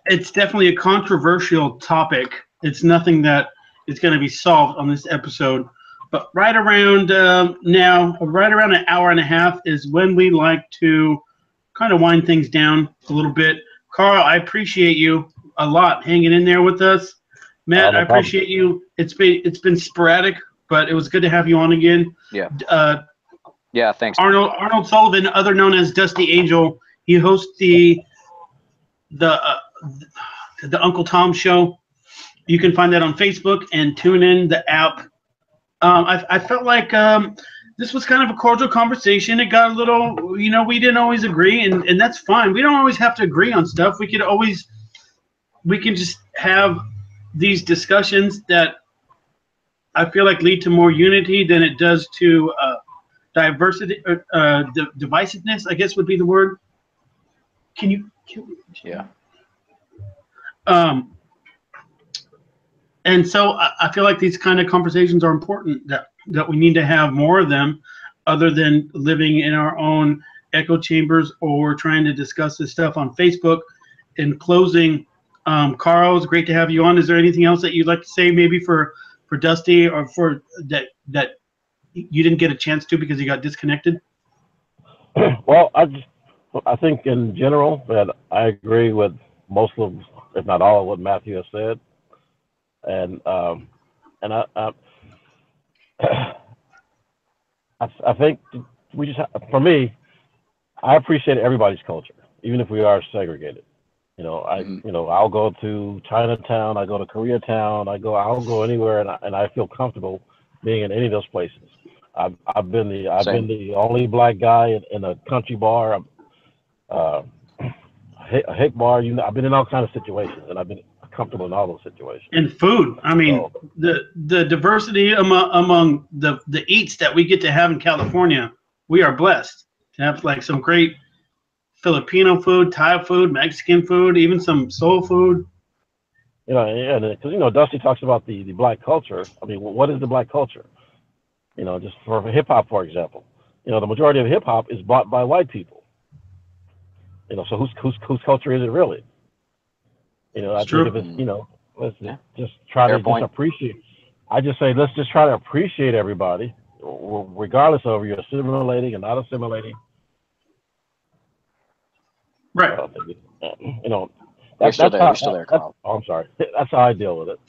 It's definitely a controversial topic. It's nothing that is going to be solved on this episode. But right around now, right around an hour and a half is when we like to kind of wind things down a little bit. Carl, I appreciate you a lot hanging in there with us. Matt, I appreciate you. It's been sporadic, but it was good to have you on again. Yeah. Yeah, thanks. Arnold Sullivan, other known as Dusty Angel, he hosts the Uncle Tom Show. You can find that on Facebook and tune in the app. I felt like this was kind of a cordial conversation. It got a little, we didn't always agree, and that's fine. We don't always have to agree on stuff. We can just have these discussions that I feel like lead to more unity than it does to diversity, divisiveness, I guess would be the word. Yeah. And so I feel like these kind of conversations are important, that we need to have more of them, other than living in our own echo chambers or trying to discuss this stuff on Facebook. In closing, Carl, it's great to have you on. Is there anything else that you'd like to say, maybe for Dusty, or for that you didn't get a chance to because you got disconnected? Well, I think in general that I agree with most of, if not all, of what Matthew has said, and I think we just, for me, I appreciate everybody's culture, even if we are segregated. I'll go to Chinatown, I go to Koreatown, I'll go anywhere, and I feel comfortable being in any of those places. I've been the only black guy in a country bar, a hick bar. I've been in all kinds of situations, and I've been comfortable in all those situations. And food, I mean, the diversity among the eats that we get to have in California, we are blessed to have like some great Filipino food, Thai food, Mexican food, even some soul food. Because Dusty talks about the black culture. I mean, what is the black culture? Just for hip hop, for example, the majority of hip hop is bought by white people. So whose culture is it really? I think if it's, let's just try to just appreciate. I just say let's just try to appreciate everybody, regardless of you're assimilating and not assimilating. Right. You're still there, Carl. I'm sorry. That's how I deal with it.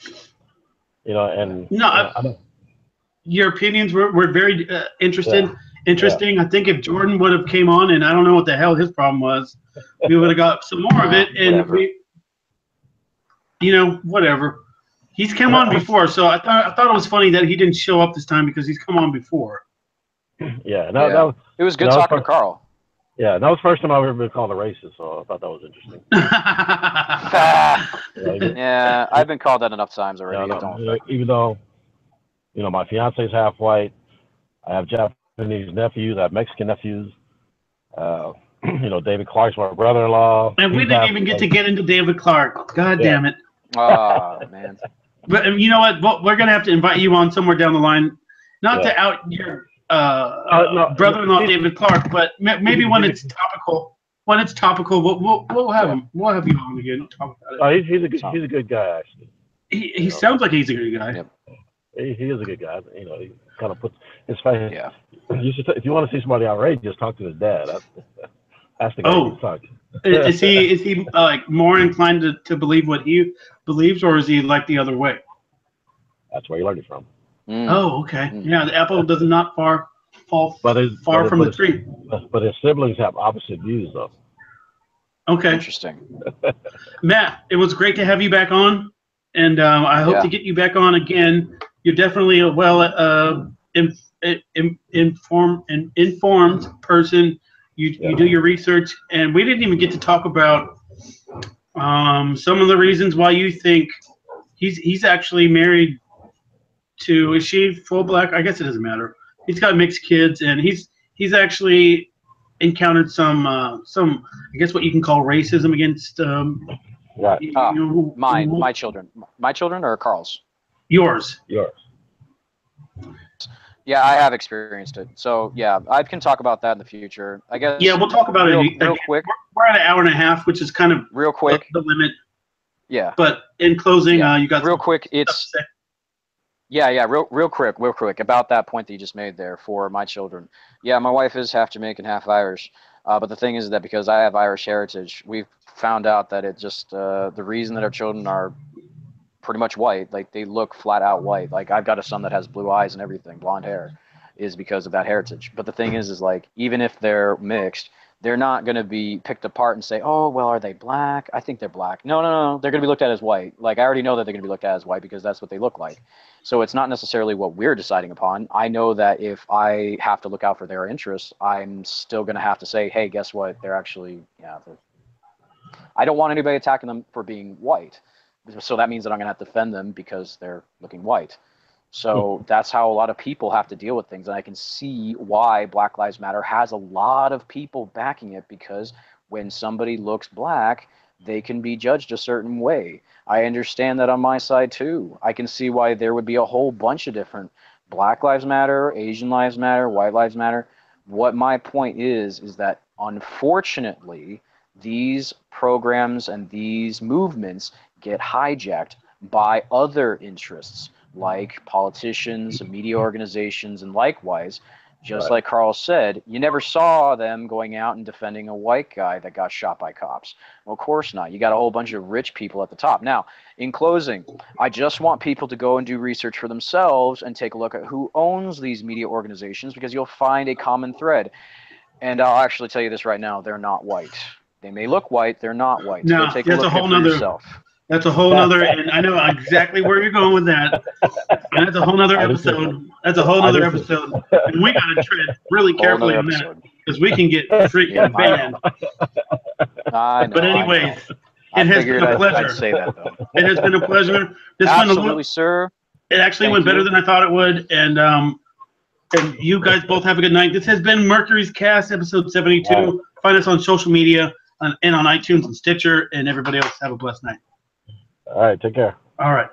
Your opinions were very interesting. Yeah. I think if Jordan would have came on, and I don't know what the hell his problem was, we would have got some more of it. And whatever. He's come on before, so I thought it was funny that he didn't show up this time because he's come on before. Yeah, it was good talking to Carl. Yeah, that was the first time I've ever been called a racist, so I thought that was interesting. Yeah, I've been called that enough times already. Even though, my fiance is half white, I have Japanese nephews, I have Mexican nephews. David Clark's my brother-in-law. And we didn't even get to get into David Clark. God damn it. Oh, man. But you know what? Well, we're going to have to invite you on somewhere down the line. Not to out your brother-in-law David Clark, but maybe when it's topical. When it's topical, we'll have him. We'll have you on again. Talk about it. He's a good guy, actually. He sounds like he's a good guy. Yep. He is a good guy. He kind of puts his face. Yeah. If you want to see somebody outrageous, talk to his dad. That's the guy you talk to. Is he like more inclined to believe what he believes, or is he like the other way? That's where he learned it from. Oh, okay. Yeah, the apple does not fall far from the tree. But his siblings have opposite views, though. Okay. Interesting. Matt, it was great to have you back on, and I hope to get you back on again. You're definitely a informed person. You do your research, and we didn't even get to talk about some of the reasons why you think he's actually married to. Is she full black? I guess it doesn't matter. He's got mixed kids, and he's actually encountered some I guess what you can call racism against Right. My children or Carl's? Yours. Yeah, I have experienced it. So yeah, I can talk about that in the future. I guess. Yeah, we'll talk about it real quick. We're at an hour and a half, which is kind of real quick the limit. Yeah. But in closing, you got real quick. It's real quick about that point that you just made there for my children. Yeah, my wife is half Jamaican, half Irish. But the thing is that because I have Irish heritage, we've found out that it just the reason that our children are pretty much white, like they look flat out white. Like I've got a son that has blue eyes and everything, blonde hair, is because of that heritage. But the thing is like even if they're mixed, they're not going to be picked apart and say, oh, well, are they black? I think they're black. No. They're going to be looked at as white. Like I already know that they're going to be looked at as white because that's what they look like. So it's not necessarily what we're deciding upon. I know that if I have to look out for their interests, I'm still going to have to say, hey, guess what? They're actually, I don't want anybody attacking them for being white. So that means that I'm going to have to defend them because they're looking white. So that's how a lot of people have to deal with things. And I can see why Black Lives Matter has a lot of people backing it, because when somebody looks black, they can be judged a certain way. I understand that on my side too. I can see why there would be a whole bunch of different Black Lives Matter, Asian Lives Matter, White Lives Matter. What my point is that unfortunately, these programs and these movements get hijacked by other interests like politicians, media organizations, and likewise, just like Carl said, you never saw them going out and defending a white guy that got shot by cops. Well, of course not. You got a whole bunch of rich people at the top. Now, in closing, I just want people to go and do research for themselves and take a look at who owns these media organizations, because you'll find a common thread. And I'll actually tell you this right now, they're not white. They may look white, they're not white. No, so take a look at it for yourself. That's a whole nother, and I know exactly where you're going with that. And that's a whole nother episode. That's a whole nother episode. And we got to tread really carefully on that, because we can get freaking banned. I know. But anyways, it has been a pleasure. I'd say that, though. It has been a pleasure. Absolutely, sir. It actually went better than I thought it would. And you guys both have a good night. This has been Mercury's Cast, episode 72. Right. Find us on social media and on iTunes and Stitcher. And everybody else, have a blessed night. All right. Take care. All right.